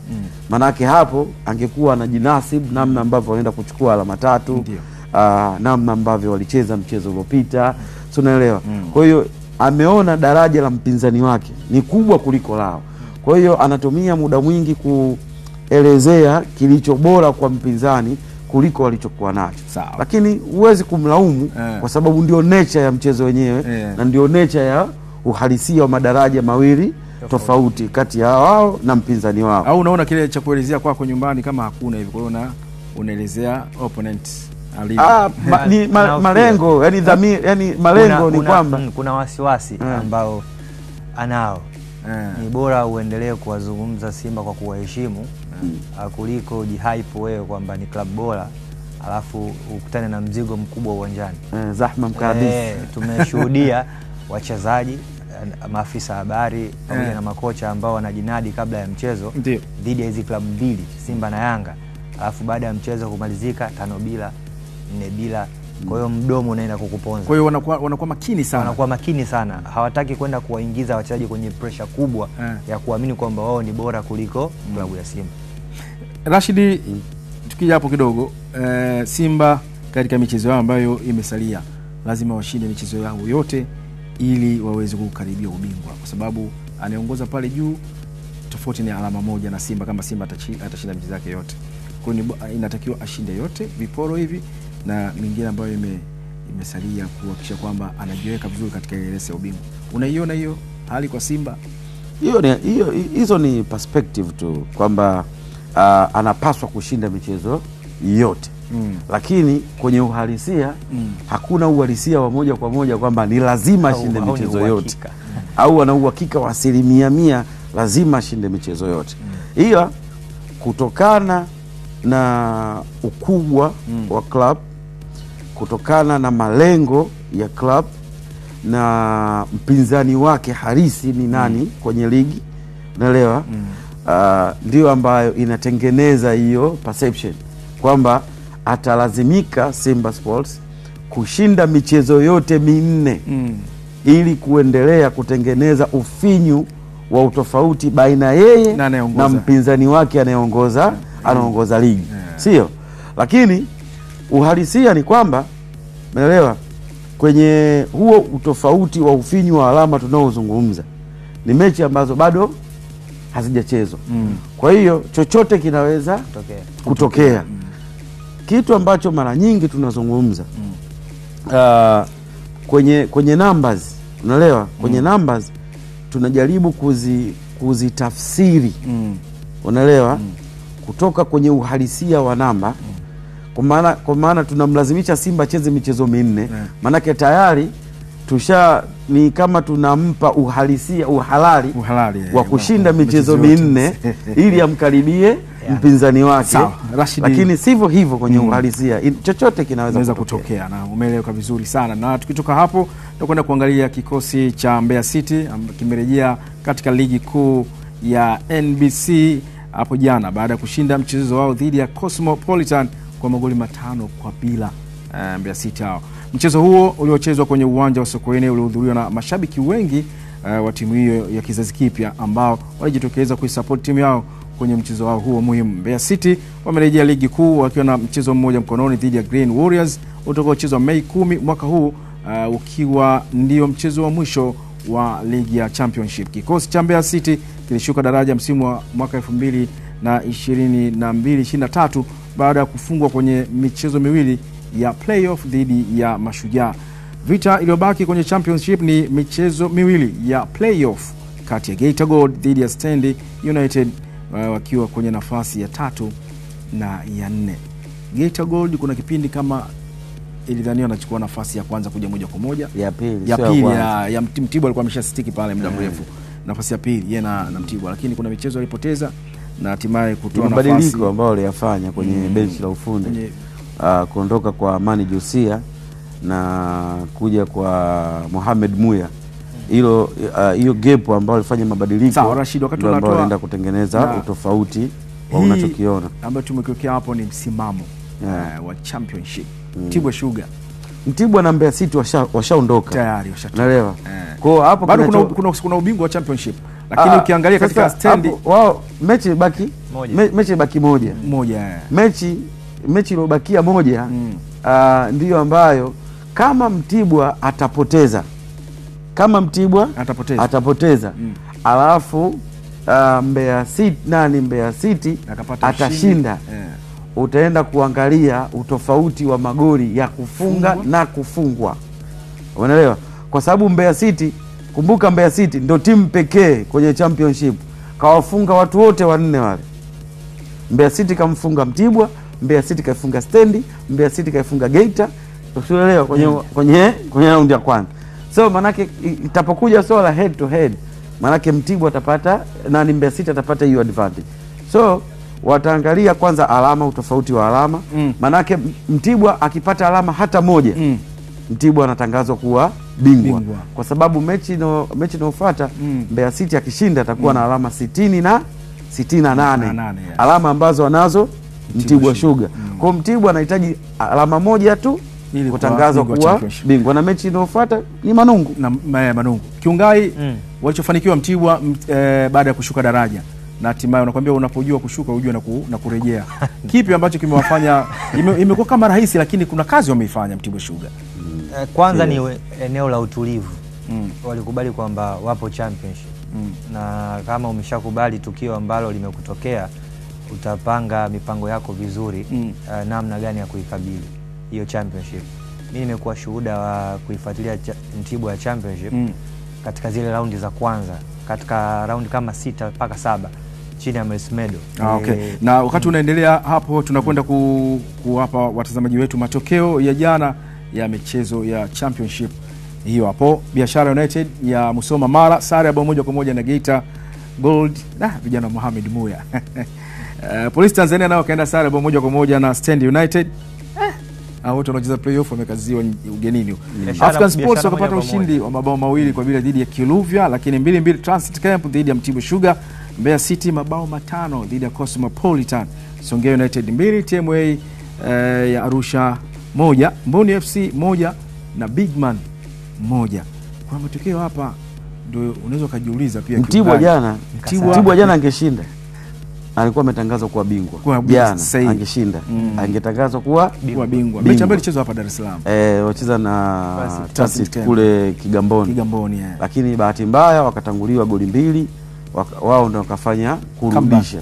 manake hapo angekuwa anajinasibu namna ambavyo wanaenda kuchukua alama 3, namna ambavyo walicheza mchezo uliopita. Sio, unaelewa? Kwa hiyo ameona daraja la mpinzani wake ni kubwa kuliko lao. Kwa hiyo anatumia muda mwingi kuelezea kilicho bora kwa mpinzani kuliko walichokuwa nacho. Lakini huwezi kumlaumu kwa sababu ndio nature ya mchezo wenyewe na ndio nature ya uhalisia wa madaraja mawili tofauti kati ya wao na mpinzani wao. Au unaona kile cha kuelezea kwako nyumbani kama hakuna hivi, kwa hiyo unaelezea opponent ni malengo, yani dhamira, yani malengo ni kwamba kuna wasiwasi ambao anao. Ni bora uendelee kuwazungumza Simba kwa kuwaheshimu kuliko jihype wewe kwamba ni club bora alafu ukutane na mzigo mkubwa uwanjani. Zahma mkabisi. Tumeshuhudia wachezaji, maafisa habari pamoja na makocha ambao wanajinadi kabla ya mchezo dhidi ya hizi klabu mbili, Simba na Yanga, alafu baada ya mchezo kumalizika 5-0, 4-0. Kwa hiyo mdomo unaenda kukuponza. Kwa hiyo wanakuwa makini sana. Wanakuwa makini sana. Hawataki kwenda kuwaingiza wachezaji kwenye pressure kubwa ya kuamini kwamba wao ni bora kuliko klabu ya Simba. Rashidi, tukija hapo kidogo, Simba katika michezo yao ambayo imesalia lazima washinde michezo yao yote ili waweze kukaribia ubingwa, kwa sababu anaongoza pale juu tofauti ni alama moja na Simba, kama Simba atashinda michezo yake yote. Kwa hiyo inatakiwa ashinde yote viporo hivi na mingine ambayo imesalia kuhakikisha kwamba anajiweka vizuri katika ile race ya ubingwa. Unaiona hiyo hali kwa Simba? Hizo ni perspective tu kwamba anapaswa kushinda michezo yote. Lakini kwenye uhalisia hakuna uhalisia wa moja kwa moja kwamba ni lazima ashinde michezo yote au ana uhakika wa 100% lazima ashinde michezo yote. Ila kutokana na ukubwa wa club, kutokana na malengo ya club na mpinzani wake halisi ni nani kwenye ligi, unaelewa? Ndio ambayo inatengeneza hiyo perception kwamba atalazimika Simba Sports kushinda michezo yote 4 ili kuendelea kutengeneza ufinyu wa utofauti baina yeye na mpinzani wake anaongoza ligi. Sio? Lakini uhalisia ni kwamba, umeelewa, kwenye huo utofauti wa ufinyu wa alama tunaozungumza ni mechi ambazo bado hazijachezwa. Kwa hiyo chochote kinaweza kutokea. Kitu ambacho mara nyingi tunazungumza kwenye numbers, unaelewa, kwenye numbers tunajaribu kuzitafsiri, unaelewa, kutoka kwenye uhalisia wa namba. Kwa maana tunamlazimisha Simba acheze michezo 4, manake tayari ni kama tunampa uhalali wa kushinda michezo 4 ili amkaribie mpinzani wake. Lakini sivyo hivyo kwenye uhalisia, chochote kinaweza kutokea. Na umeeleweka vizuri sana. Na tukitoka hapo tutakwenda kuangalia kikosi cha Mbeya City kimerejea katika ligi kuu ya NBC hapo jana baada ya kushinda mchezo wao dhidi ya Cosmopolitan kwa magoli 5-0. Mbeya City hao. Mchezo huo uliochezwa kwenye uwanja wa Sokoine ulihudhuriwa na mashabiki wengi wa timu hiyo ya kizazi kipya ambao walijitokeza kuisupport timu yao kwenye mchezo wao huo muhimu. Mbeya City wamerejea ligi kuu wakiwa na mchezo mmoja mkononi dhidi ya Green Warriors utakaochezwa Mei 10 mwaka huu, ukiwa ndio mchezo wa mwisho wa ligi ya Championship. Kikosi cha Mbeya City kilishuka daraja msimu wa mwaka 2022-23 baada ya kufungwa kwenye michezo miwili ya playoff dhidi ya Mashujaa. Vita iliyobaki kwenye Championship ni michezo miwili ya playoff kati ya Geita Gold dhidi ya Stand United, wakiwa kwenye nafasi ya 3 na ya 4. Geita Gold kuna kipindi kama ilidhaniwa anachukua nafasi ya kwanza kuja moja kwa moja, ya pili ya Mtibwa alikuwa ameshastiki pale muda mrefu, nafasi ya pili yeye na Mtibwa, lakini kuna michezo alipoteza na hatimaye kutoa nafasi. Mabadiliko ambayo aliyafanya kwenye benchi la ufundi, kuondoka kwa Amani Josia na kuja kwa Mohamed Muya, hiyo gap ambayo alifanya mabadiliko. Sawa Rashid, wakati tunatoa anaenda kutengeneza utofauti wa unachokiona ambayo tumekokea hapo ni msimamo wa Championship. Mtibwa na Mbeya City washaondoka tayari, unaelewa. Kwa hapo bado kuna ubingwa wa Championship, lakini ukiangalia katika stand wao mechi ibaki moja. Mechi iliyobakia moja ndiyo ambayo kama Mtibwa atapoteza alafu Mbeya City atashinda, utaenda kuangalia utofauti wa magoli ya kufunga na kufungwa, unaelewa. Kwa sababu Mbeya City, kumbuka Mbeya City ndio timu pekee kwenye Championship kawafunga watu wote 4 wale. Mbeya City kamfunga Mtibwa, Mbeya City kaifunga Stand, Mbeya City kaifunga Geita, unaelewa, kwenye raundi ya kwanza. So manake itapokuja swala head to head, manake Mtibwa atapata Mbeya City atapata hiyo advantage. So wataangalia kwanza alama, utofauti wa alama. Manake Mtibwa akipata alama hata moja, Mtibwa anatangazwa kuwa bingwa. Kwa sababu mechi inayofuata Mbeya City akishinda atakuwa na alama 60 na 68, alama ambazo anazo Mtibwa Sugar. Kwa Mtibwa anahitaji alama moja tu kutangazwa kuwa bingwa, na mechi inayofuata ni Manungu Kiungai. Walichofanikiwa Mtibwa baada ya kushuka daraja, na hatimaye unakwambia unapojua kushuka ujue na kurejea. Kipi ambacho kimewafanya imekuwa kama rahisi, lakini kuna kazi wameifanya Mtibwa Sugar? Kwanza ni eneo la utulivu. Walikubali kwamba wapo Championship, na kama umeshakubali tukio ambalo limekutokea, utapanga mipango yako vizuri namna gani ya kuikabili hiyo championship. Mimi nimekuwa shuhuda wa kuifuatilia Mtibwa ya championship katika zile raundi za kwanza, katika raundi kama 6 mpaka 7 chini ya Mersmedo. Okay. Na wakati unaendelea hapo, tunakwenda kuwapa watazamaji wetu matokeo ya jana ya michezo ya championship. Hiyo hapo, Biashara United ya Musoma Mara sare ya bao 1-1 na Geita Gold vijana Mohamed Muya. Police Tanzania nao kaenda sare bao 1-1 na Stand United. Wote wanacheza playoff wamekaziwa ugenini. African Sports wakapata ushindi wa mabao 2-0 dhidi ya Kiluvya, lakini 2-2 Transit Camp dhidi ya Mtibwa Sugar. Mbeya City mabao 5 dhidi ya Cosmopolitan. Songea United 2, TMA ya Arusha 1, Mboni FC 1 na Bigman 1. Kwa matokeo hapa ndio unaweza kujiuliza pia Mtibwa jana angeshinda, alikuwa ametangazwa kuwa bingwa. Jana angeshinda, angetangazwa kuwa bingwa. Mechi ambayo ilichezwa hapa Dar es Salaam. Wacheza na Transit kule Kigamboni. Lakini bahati mbaya wakatanguliwa goli 2, wao ndio wakafanya kurudisha.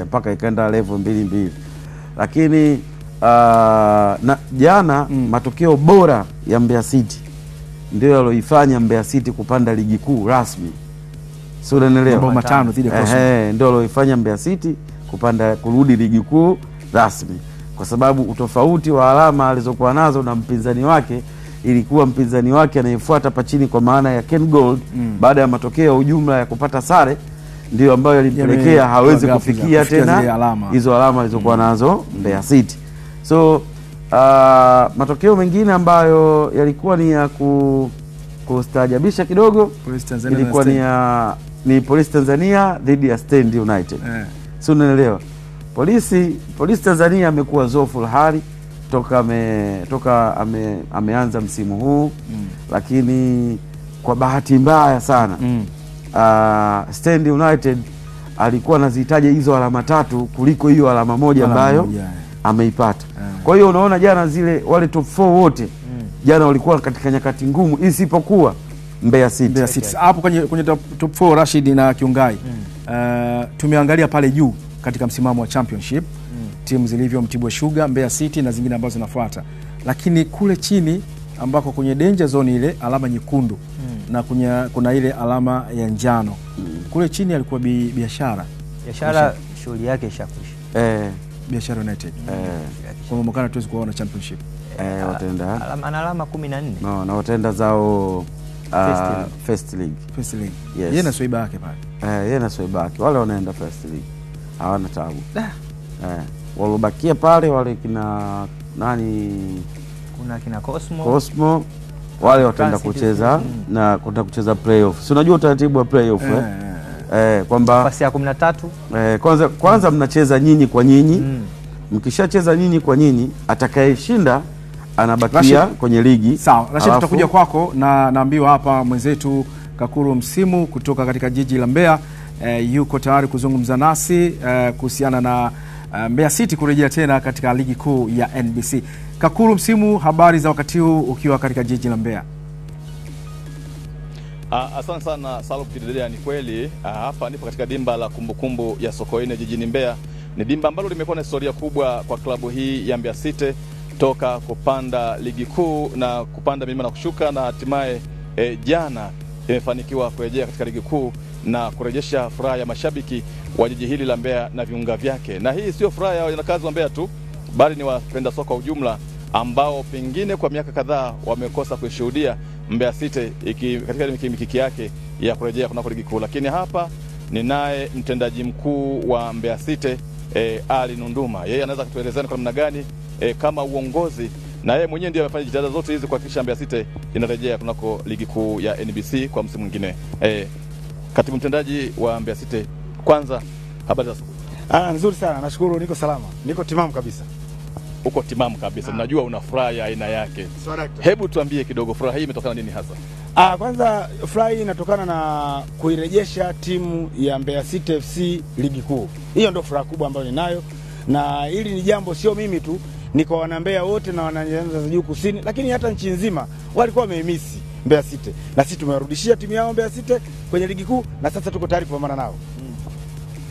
Mpaka ikaenda level 2-2. Lakini na jana matokeo bora ya Mbeya City ndio yaloifanya Mbeya City kupanda ligi kuu rasmi. Sio, unaelewa? Mabao 5 dhidi ya Cosmo. Ndio yaloifanya Mbeya City kurudi ligi kuu rasmi, kwa sababu utofauti wa alama alizokuwa nazo na mpinzani wake ilikuwa mpinzani wake anayefuata hapa chini kwa maana ya Ken Gold baada ya matokeo ujumla ya kupata sare ndio ambayo yalimpelekea hawezi kufikia tena hizo alama alizokuwa nazo Mbeya City. So matokeo mengine ambayo yalikuwa ni ya kustaajabisha kidogo ilikuwa ni Police Tanzania dhidi ya Stand United. Sio, unaelewa? Police Tanzania amekuwa zofu hali toka ameanza msimu huu, lakini kwa bahati mbaya sana Stand United alikuwa anazihitaji hizo alama 3 kuliko hiyo alama 1 ambayo ameipata. Kwa hiyo unaona jana wale top 4 wote jana walikuwa katika nyakati ngumu, isipokuwa Mbeya City. Hapo kwenye top 4 Rashid na Kiungai. Tumeangalia pale juu katika msimamo wa championship timu zilivyo Mtibwa Sugar, Mbeya City na zingine ambazo zinafuata. Lakini kule chini ambako kwenye danger zone ile alama nyekundu na kuna ile alama ya njano. Kule chini alikuwa Biashara shughuli yake ishakwisha. Biashara United. Kwa mwakana tuwezi kuona championship. Wataenda alama 14. Na wataenda zao First League. Yes. Yeye na Swaiba yake pale. Yeye na Swaiba yake. Wale wanaenda First League. Hawana tabu. Walobakia pale wale kina kuna kina Cosmo wale wataenda kucheza na kwenda kucheza playoff. Si unajua utaratibu wa playoff kwamba nafasi ya 13 kwanza mnacheza nyinyi kwa nyinyi. Mkishacheza nyinyi kwa nyinyi, atakayeshinda anabakia kwenye ligi. Sawa, Rashid, tutakuja kwako na naambiwa hapa mwenzetu Kakuru Msimu kutoka katika jiji la Mbeya yuko tayari kuzungumza nasi kuhusiana na Mbeya City kurejea tena katika ligi kuu ya NBC. Kakuru Msimu, habari za wakati huu ukiwa katika jiji la Mbeya? Asante sana Salum Kidedea. Ni kweli hapa nipo katika dimba la kumbukumbu ya Sokoine jijini Mbeya. Ni dimba ambalo limekuwa na historia kubwa kwa klabu hii ya Mbeya City toka kupanda ligi kuu na kupanda milima na kushuka, na hatimaye jana imefanikiwa kurejea katika ligi kuu na kurejesha furaha ya mashabiki wa jiji hili la Mbeya na viunga vyake. Na hii sio furaha ya wakazi wa Mbeya tu, bali ni wapenda soka kwa ujumla ambao pengine kwa miaka kadhaa wamekosa kushuhudia Mbeya City katika mikiki yake ya kurejea kunako ligi kuu. Lakini hapa ninaye mtendaji mkuu wa Mbeya City Ali Nunduma. Yeye anaweza kutuelezea kwa namna gani kama uongozi, na yeye mwenyewe ndiye amefanya jitihada zote hizi kuhakikisha Mbeya City inarejea kunako ligi kuu ya NBC kwa msimu mwingine. Katibu mtendaji wa Mbeya City, kwanza habari za asubuhi. Nzuri sana, nashukuru, niko salama. Niko timamu kabisa. Uko timamu kabisa. Najua una furaha ya aina yake. Hebu tuambie kidogo, furaha hii imetokana nini hasa? Kwanza furaha hii inatokana na kuirejesha timu ya Mbeya City FC ligi kuu. Hiyo ndio furaha kubwa ambayo ninayo, na hili ni jambo sio mimi tu, ni kwa wana Mbeya wote na wana nyanda za juu kusini, lakini hata nchi nzima walikuwa wamehimisi Mbeya City, na sisi tumewarudishia timu yao Mbeya City kwenye ligi kuu, na sasa tuko tayari kupambana nao.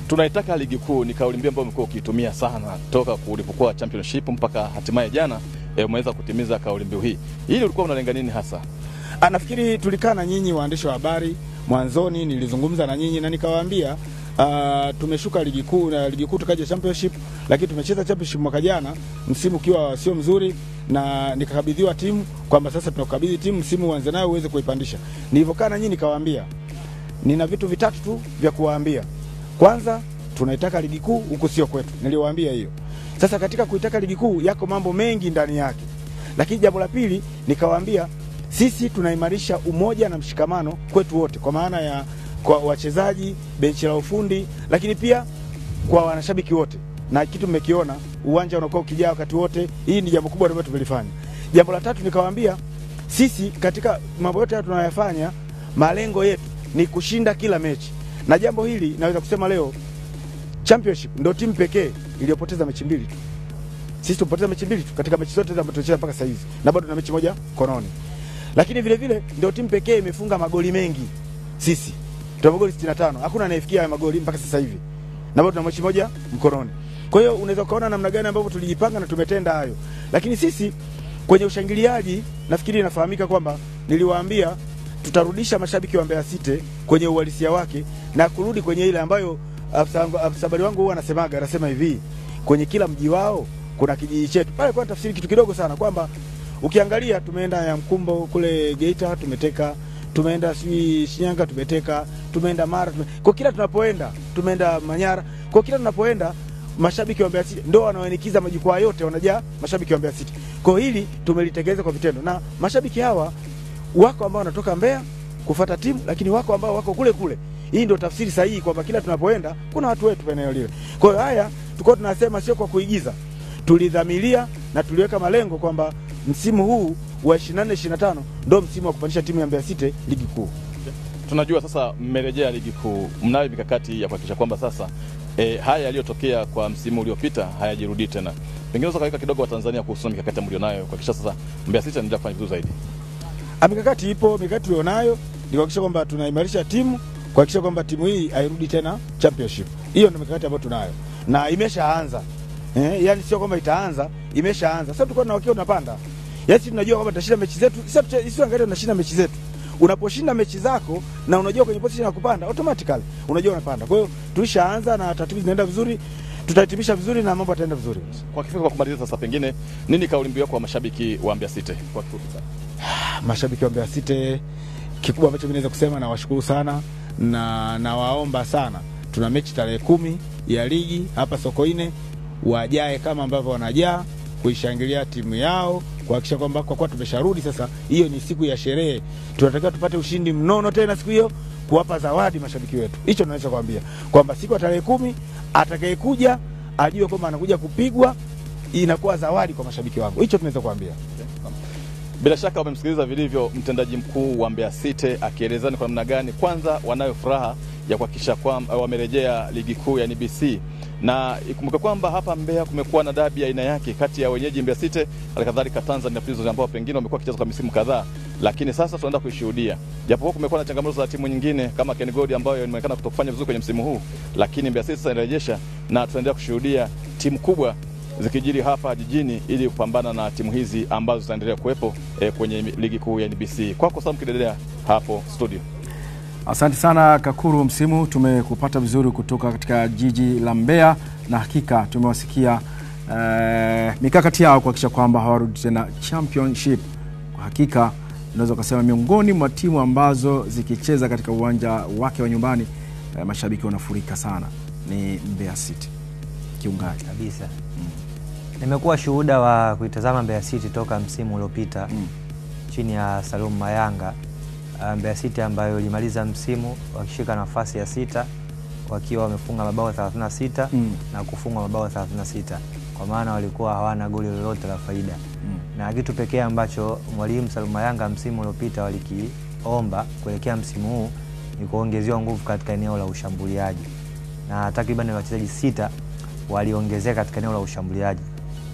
Tunaitaka ligi kuu ni kauli mbiu ambayo umekuwa ukiitumia sana toka ulipokuwa championship mpaka hatimaye jana umeweza kutimiza kauli mbiu hii. Hili ulikuwa unalenga nini hasa? Nafikiri tulikaa na nyinyi waandishi wa habari mwanzoni, nilizungumza na nyinyi na nikawaambia tumeshuka ligi kuu na ligi kuu tukaja championship, lakini tumecheza championship mwaka jana msimu ukiwa sio mzuri, na nikakabidhiwa timu kwamba sasa tunakabidhi timu msimu uanze nayo uweze kuipandisha. Nilipokaa na nyinyi nikawaambia nina vitu vitatu tu vya kuwaambia. Kwanza, tunaitaka ligi kuu, huko sio kwetu. Niliwaambia hiyo. Sasa katika kuitaka ligi kuu yako mambo mengi ndani yake. Lakini jambo la pili nikawaambia sisi tunaimarisha umoja na mshikamano kwetu wote, kwa maana ya kwa wachezaji, benchi la ufundi, lakini pia kwa wanashabiki wote. Na kitu mmekiona, uwanja unakuwa ukijaa wakati wote. Hii ni jambo kubwa ambalo tumelifanya. Jambo la tatu nikawaambia sisi katika mambo yote tunayofanya, malengo yetu ni kushinda kila mechi. Na jambo hili naweza kusema leo championship ndio timu pekee iliyopoteza mechi 2 tu. Sisi tumepoteza mechi 2 tu katika mechi zote ambazo tumecheza mpaka sasa hivi, na bado tuna mechi moja kononi. Lakini vile vile ndio timu pekee imefunga magoli mengi. Sisi tuna magoli 65. Hakuna anayefikia magoli mpaka sasa hivi, na bado tuna mechi moja mkononi. Kwa hiyo unaweza kuona namna gani ambapo tulijipanga na tumetenda hayo. Lakini sisi kwenye ushangiliaji nafikiri inafahamika kwamba niliwaambia tutarudisha mashabiki wa Mbeya City kwenye uhalisia wake na kurudi kwenye ile ambayo afisa wangu huwa anasema hivi, kwenye kila mji wao kuna kijiji chetu. Pale kwa tafsiri kitu kidogo sana kwamba ukiangalia tumeenda ya Mkumbo kule Geita tumeteka, tumeenda Shinyanga tumeteka, tumeenda Mara kwa kila tunapoenda, tumeenda Manyara, kwa kila tunapoenda mashabiki wa Mbeya City ndio wanaoenikiza majukwaa yote, wanajaa mashabiki wa Mbeya City. Kwa hili tumelitekeleza kwa vitendo, na mashabiki hawa wako ambao wanatoka Mbeya kufuata timu, lakini wako ambao wako kule kule. Hii ndio tafsiri sahihi kwamba kila tunapoenda kuna watu wetu eneo lile. Kwa hiyo haya tulikuwa tunasema sio kwa kuigiza. Tulidhamiria na tuliweka malengo kwamba msimu huu wa 24-25 ndio msimu wa kupandisha timu ya Mbeya City ligi kuu. Tunajua sasa mmerejea ligi kuu, mnayo mikakati ya kuhakikisha kwamba sasa haya yaliyotokea kwa msimu uliopita hayajirudi tena. Pengine unaweza kaweka kidogo wa Tanzania kuhusu mikakati mlionayo kuhakikisha sasa Mbeya City inaendelea kufanya vizuri zaidi. Mikakati ipo, mikakati tulionayo ni kuhakikisha kwamba tunaimarisha timu, kuhakikisha kwamba timu hii hairudi tena championship. Hiyo ndio mikakati ambayo tunayo. Na imeshaanza. Yaani sio kwamba itaanza, imeshaanza. Sasa tulikuwa tunawakia unapanda. Yaani tunajua kwamba tutashinda mechi zetu. Sisi angalia tunashinda mechi zetu. Unaposhinda mechi zako na unajua kwenye position ya kupanda, automatically unajua unapanda. Kwa hiyo tulishaanza na taratibu zinaenda vizuri. Tutahitimisha vizuri na mambo yataenda vizuri. Kwa kifupi, kwa kumaliza sasa, pengine nini kauli mbiu yako kwa mashabiki wa Mbeya City kwa kifupi sana? Mashabiki wa Mbeya City, kikubwa ambacho mimi naweza kusema na washukuru sana na nawaomba sana. Tuna mechi tarehe 10 ya ligi hapa Sokoine, wajae kama ambavyo wanajaa kuishangilia timu yao, kuhakikisha kwamba kwa kuwa tumesharudi sasa, hiyo ni siku ya sherehe. Tunatakiwa tupate ushindi mnono tena siku hiyo, kuwapa zawadi mashabiki wetu. Hicho tunaweza kuambia kwamba siku ya tarehe 10 atakayekuja ajue kwamba anakuja kupigwa, inakuwa zawadi kwa mashabiki wangu. Hicho tunaweza kuambia. Bila shaka umemsikiliza vilivyo mtendaji mkuu wa Mbeya City akieleza ni kwa namna gani kwanza wanayo furaha ya kuhakikisha kwamba wamerejea ligi kuu ya NBC. Na ikumbuke kwamba hapa Mbeya kumekuwa na dabi ya aina yake kati ya wenyeji Mbeya City halikadhalika Tanzania Prisons ambao pengine wamekuwa kicheza kwa misimu kadhaa, lakini sasa tunaenda kuishuhudia. Japokuwa kumekuwa na changamoto za timu nyingine kama Ken Gold ambayo inaonekana kutofanya vizuri kwenye msimu huu, lakini Mbeya City sasa inarejesha na tunaendelea kushuhudia timu kubwa zikijiri hapa jijini ili kupambana na timu hizi ambazo zitaendelea kuwepo kwenye ligi kuu ya NBC. Kwako Sam Kidelea hapo studio. Asante sana Kakuru Msimu, tumekupata vizuri kutoka katika jiji la Mbeya, na hakika tumewasikia mikakati yao kuhakikisha kwamba hawarudi tena championship. Kwa hakika unaweza kusema miongoni mwa timu ambazo zikicheza katika uwanja wake wa nyumbani mashabiki wanafurika sana ni Mbeya City. Kiungaji kabisa. Nimekuwa shuhuda wa kuitazama Mbeya City toka msimu uliopita chini ya Salum Mayanga. Mbeya City ambayo ilimaliza msimu wakishika nafasi ya 6 wakiwa wamefunga mabao 36 na kufunga mabao 36, kwa maana walikuwa hawana goli lolote la faida. Na kitu pekee ambacho mwalimu Salum Mayanga msimu uliopita walikiomba kuelekea msimu huu ni kuongezewa nguvu katika eneo la ushambuliaji, na takriban wachezaji 6 waliongezeka katika eneo la ushambuliaji.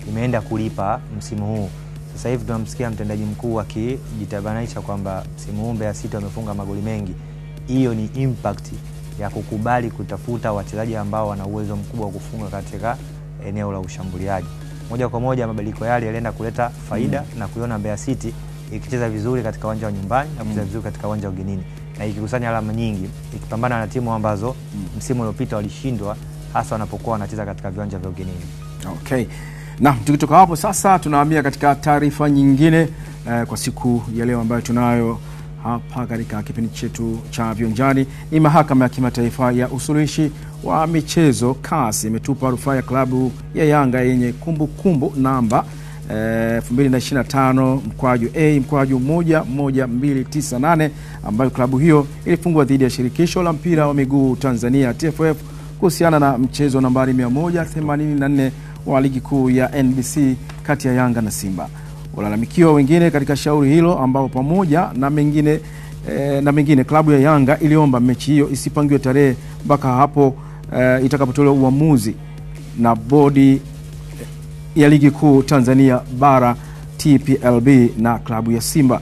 Imeenda kulipa msimu huu. Sasa hivi tunamsikia mtendaji mkuu akijitabanisha kwamba msimu huu Mbeya City wamefunga magoli mengi. Hiyo ni impact ya kukubali kutafuta wachezaji ambao wana uwezo mkubwa wa kufunga katika eneo la ushambuliaji. Moja kwa moja mabadiliko yale yalienda kuleta faida na kuiona Mbeya City ikicheza vizuri katika uwanja wa nyumbani na kucheza vizuri katika uwanja wa ugenini na ikikusanya alama nyingi ikipambana na timu ambazo msimu uliopita walishindwa hasa wanapokuwa wanacheza katika viwanja vya ugenini. Okay. Na tukitoka hapo sasa tunahamia katika taarifa nyingine kwa siku ya leo ambayo tunayo hapa katika kipindi chetu cha Viwanjani. Ni mahakama ya kimataifa ya usuluhishi wa michezo CAS imetupa rufaa ya klabu ya Yanga yenye kumbukumbu namba 2025/A/11298 ambayo klabu hiyo ilifungwa dhidi ya shirikisho la mpira wa miguu Tanzania TFF kuhusiana na mchezo nambari 184 wa ligi kuu ya NBC kati ya Yanga na Simba. Walalamikiwa wengine katika shauri hilo ambao pamoja na mengine klabu ya Yanga iliomba mechi hiyo isipangiwe tarehe mpaka hapo itakapotolewa uamuzi na bodi ya ligi kuu Tanzania bara TPLB na klabu ya Simba.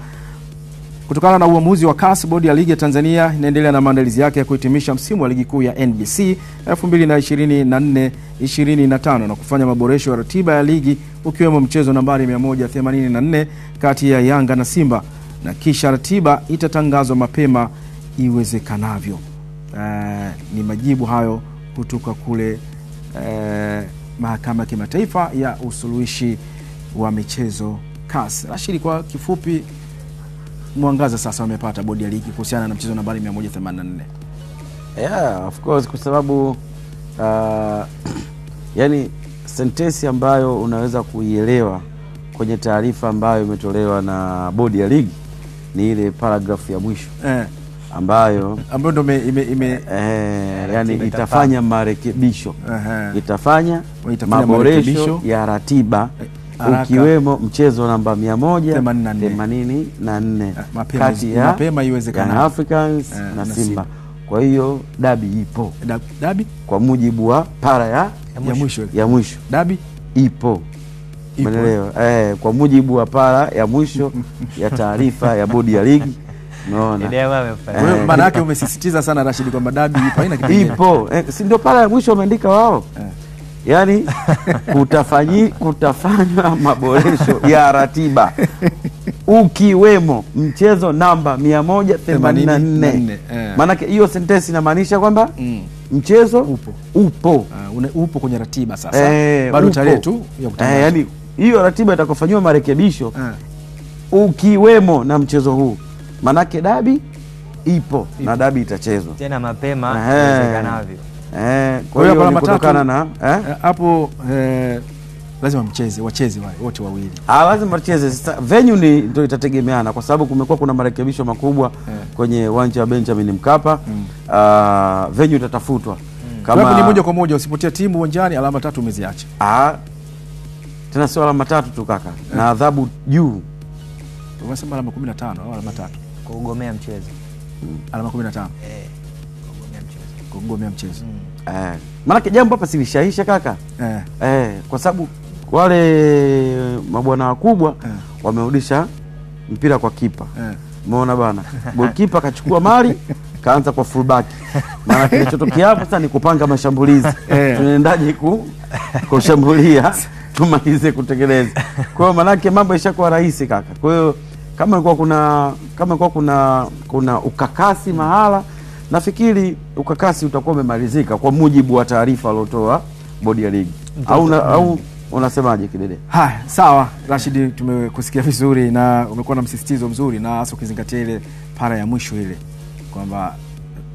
Kutokana na uamuzi wa CAS, bodi ya ligi ya Tanzania inaendelea na maandalizi yake ya kuhitimisha msimu wa ligi kuu ya NBC 2024-2025 na kufanya maboresho ya ratiba ya ligi ukiwemo mchezo nambari 184 kati ya Yanga na Simba, na kisha ratiba itatangazwa mapema iwezekanavyo. Ni majibu hayo kutoka kule mahakama ya kimataifa ya usuluhishi wa michezo CAS. Rashidi, kwa kifupi mwangaza sasa wamepata bodi ya ligi kuhusiana na mchezo nambari 184. Yeah, of course, kwa sababu yani sentensi ambayo unaweza kuielewa kwenye taarifa ambayo imetolewa na bodi ya ligi ni ile paragraph ya mwisho ambayo ndo yani itafanya marekebisho, itafanya maboresho ya ratiba ukiwemo mchezo namba 184 kati ya mapema iwezekanavyo Africans na Simba. Kwa hiyo dabi ipo. Dabi kwa mujibu wa para ya mwisho. Dabi ipo. Umeelewa? Kwa mujibu wa para ya mwisho ya taarifa ya bodi ya ligi. Unaona? Maana yake umesisitiza sana Rashid kwamba dabi ipo, haina kipengele. Ipo. Si ndio para ya mwisho wameandika wao? Yaani kutafanywa maboresho ya ratiba ukiwemo mchezo namba 184. Maana hiyo sentence inamaanisha kwamba mchezo upo kwenye ratiba sasa. Bado tarehe tu ya kutangaza. Yaani hiyo ratiba itakofanywa marekebisho ukiwemo na mchezo huu. Maana dabi ipo na dabi itachezwa tena mapema iwezekanavyo. Kwa hiyo kutokana na hapo lazima wacheze wote wawili. Lazima wacheze. Sasa venue ndio itategemeana kwa sababu kumekuwa kuna marekebisho makubwa kwenye uwanja wa Benjamin Mkapa. Venue itatafutwa. Kama ni moja kwa moja usipotia timu uwanjani, alama 3 umeziacha. Tena sio alama 3 tu kaka. Na adhabu juu. Unasema alama 15 au alama 3 kugomea mchezo. Alama 15. Kugomea mchezo. Maana jambo hapa silishaisha kaka. Kwa sababu wale mabwana wakubwa wamerudisha mpira kwa kipa. Umeona bana? Goalkeeper kachukua mali kaanza kwa fullback. Maana kilichotokea hapo sasa ni kupanga mashambulizi. Tunaendaje kushambulia tumalize kutekeleza. Kwa hiyo maana yake mambo yashakuwa rahisi kaka. Kwa hiyo kama kuna ukakasi mahala, nafikiri ukakasi utakuwa umemalizika kwa mujibu wa taarifa aliyotoa bodi ya ligi. Au unasemaje Kidede? Haya, sawa Rashid, tumekusikia vizuri na umekuwa na msisitizo mzuri, na hasa ukizingatia ile para ya mwisho ile kwamba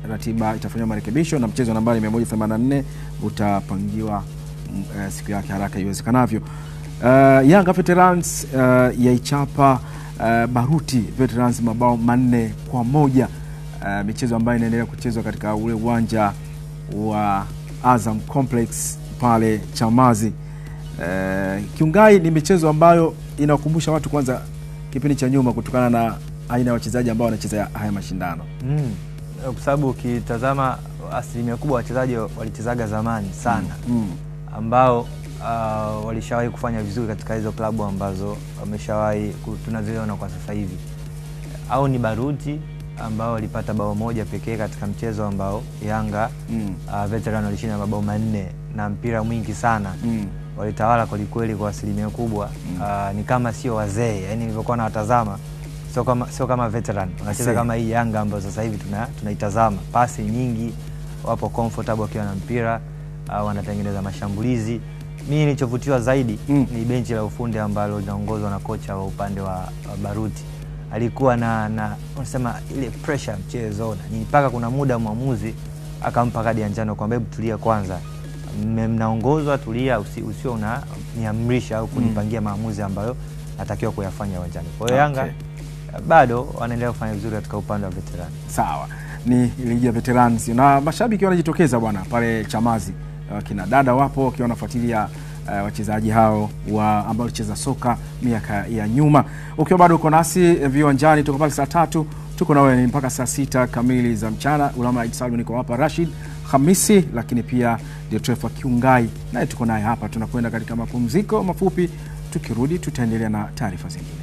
ratiba itafanywa marekebisho na mchezo nambari 184 utapangiwa siku yake haraka iwezekanavyo. Yanga Veterans yaichapa Baruti Veterans mabao 4-1. Michezo ambayo inaendelea kuchezwa katika ule uwanja wa Azam Complex pale Chamazi. Kiungai ni michezo ambayo inakumbusha watu kwanza kipindi cha nyuma kutokana na aina ya wachezaji ambao wanacheza haya mashindano. Kwa sababu ukitazama asilimia kubwa wachezaji walichezaga zamani sana ambao walishawahi kufanya vizuri katika hizo klabu ambazo wameshawahi tunaziona kwa sasa hivi. Au ni Baruti ambao walipata bao moja pekee katika mchezo ambao Yanga veteran walishinda mabao 4 na mpira mwingi sana. Walitawala kweli kwa asilimia kubwa. Ni kama sio wazee, yani nilivyokuwa nawatazama sio kama veteran. Wanacheza kama hii Yanga ambayo sasa hivi tunaitazama. Pasi nyingi, wapo comfortable wakiwa na mpira, wanatengeneza mashambulizi. Mimi nilichovutiwa zaidi ni benchi la ufundi ambalo linaongozwa na kocha wa upande wa Baruti. Alikuwa na unasema ile pressure mchezo, ni mpaka kuna muda mwamuzi akampa kadi ya njano kwamba hebu tulia kwanza, mnaongozwa, tulia, usio niamrisha au kunipangia maamuzi ambayo natakiwa kuyafanya uwanjani. Kwa hiyo Yanga bado wanaendelea kufanya vizuri katika upande wa veteran. Sawa, ni ligi ya veterans na mashabiki wanajitokeza bwana pale Chamazi. Kina dada wapo wakiwa wanafuatilia wachezaji hao ambao walicheza soka miaka ya nyuma. Ukiwa bado uko nasi viwanjani, tuko pale saa 3, tuko na wewe mpaka saa 6 kamili za mchana. Ulama Idsalu niko hapa, Rashid Hamisi, lakini pia Diotref Kiungai naye tuko naye hapa. Tunakwenda katika mapumziko mafupi, tukirudi tutaendelea na taarifa zingine.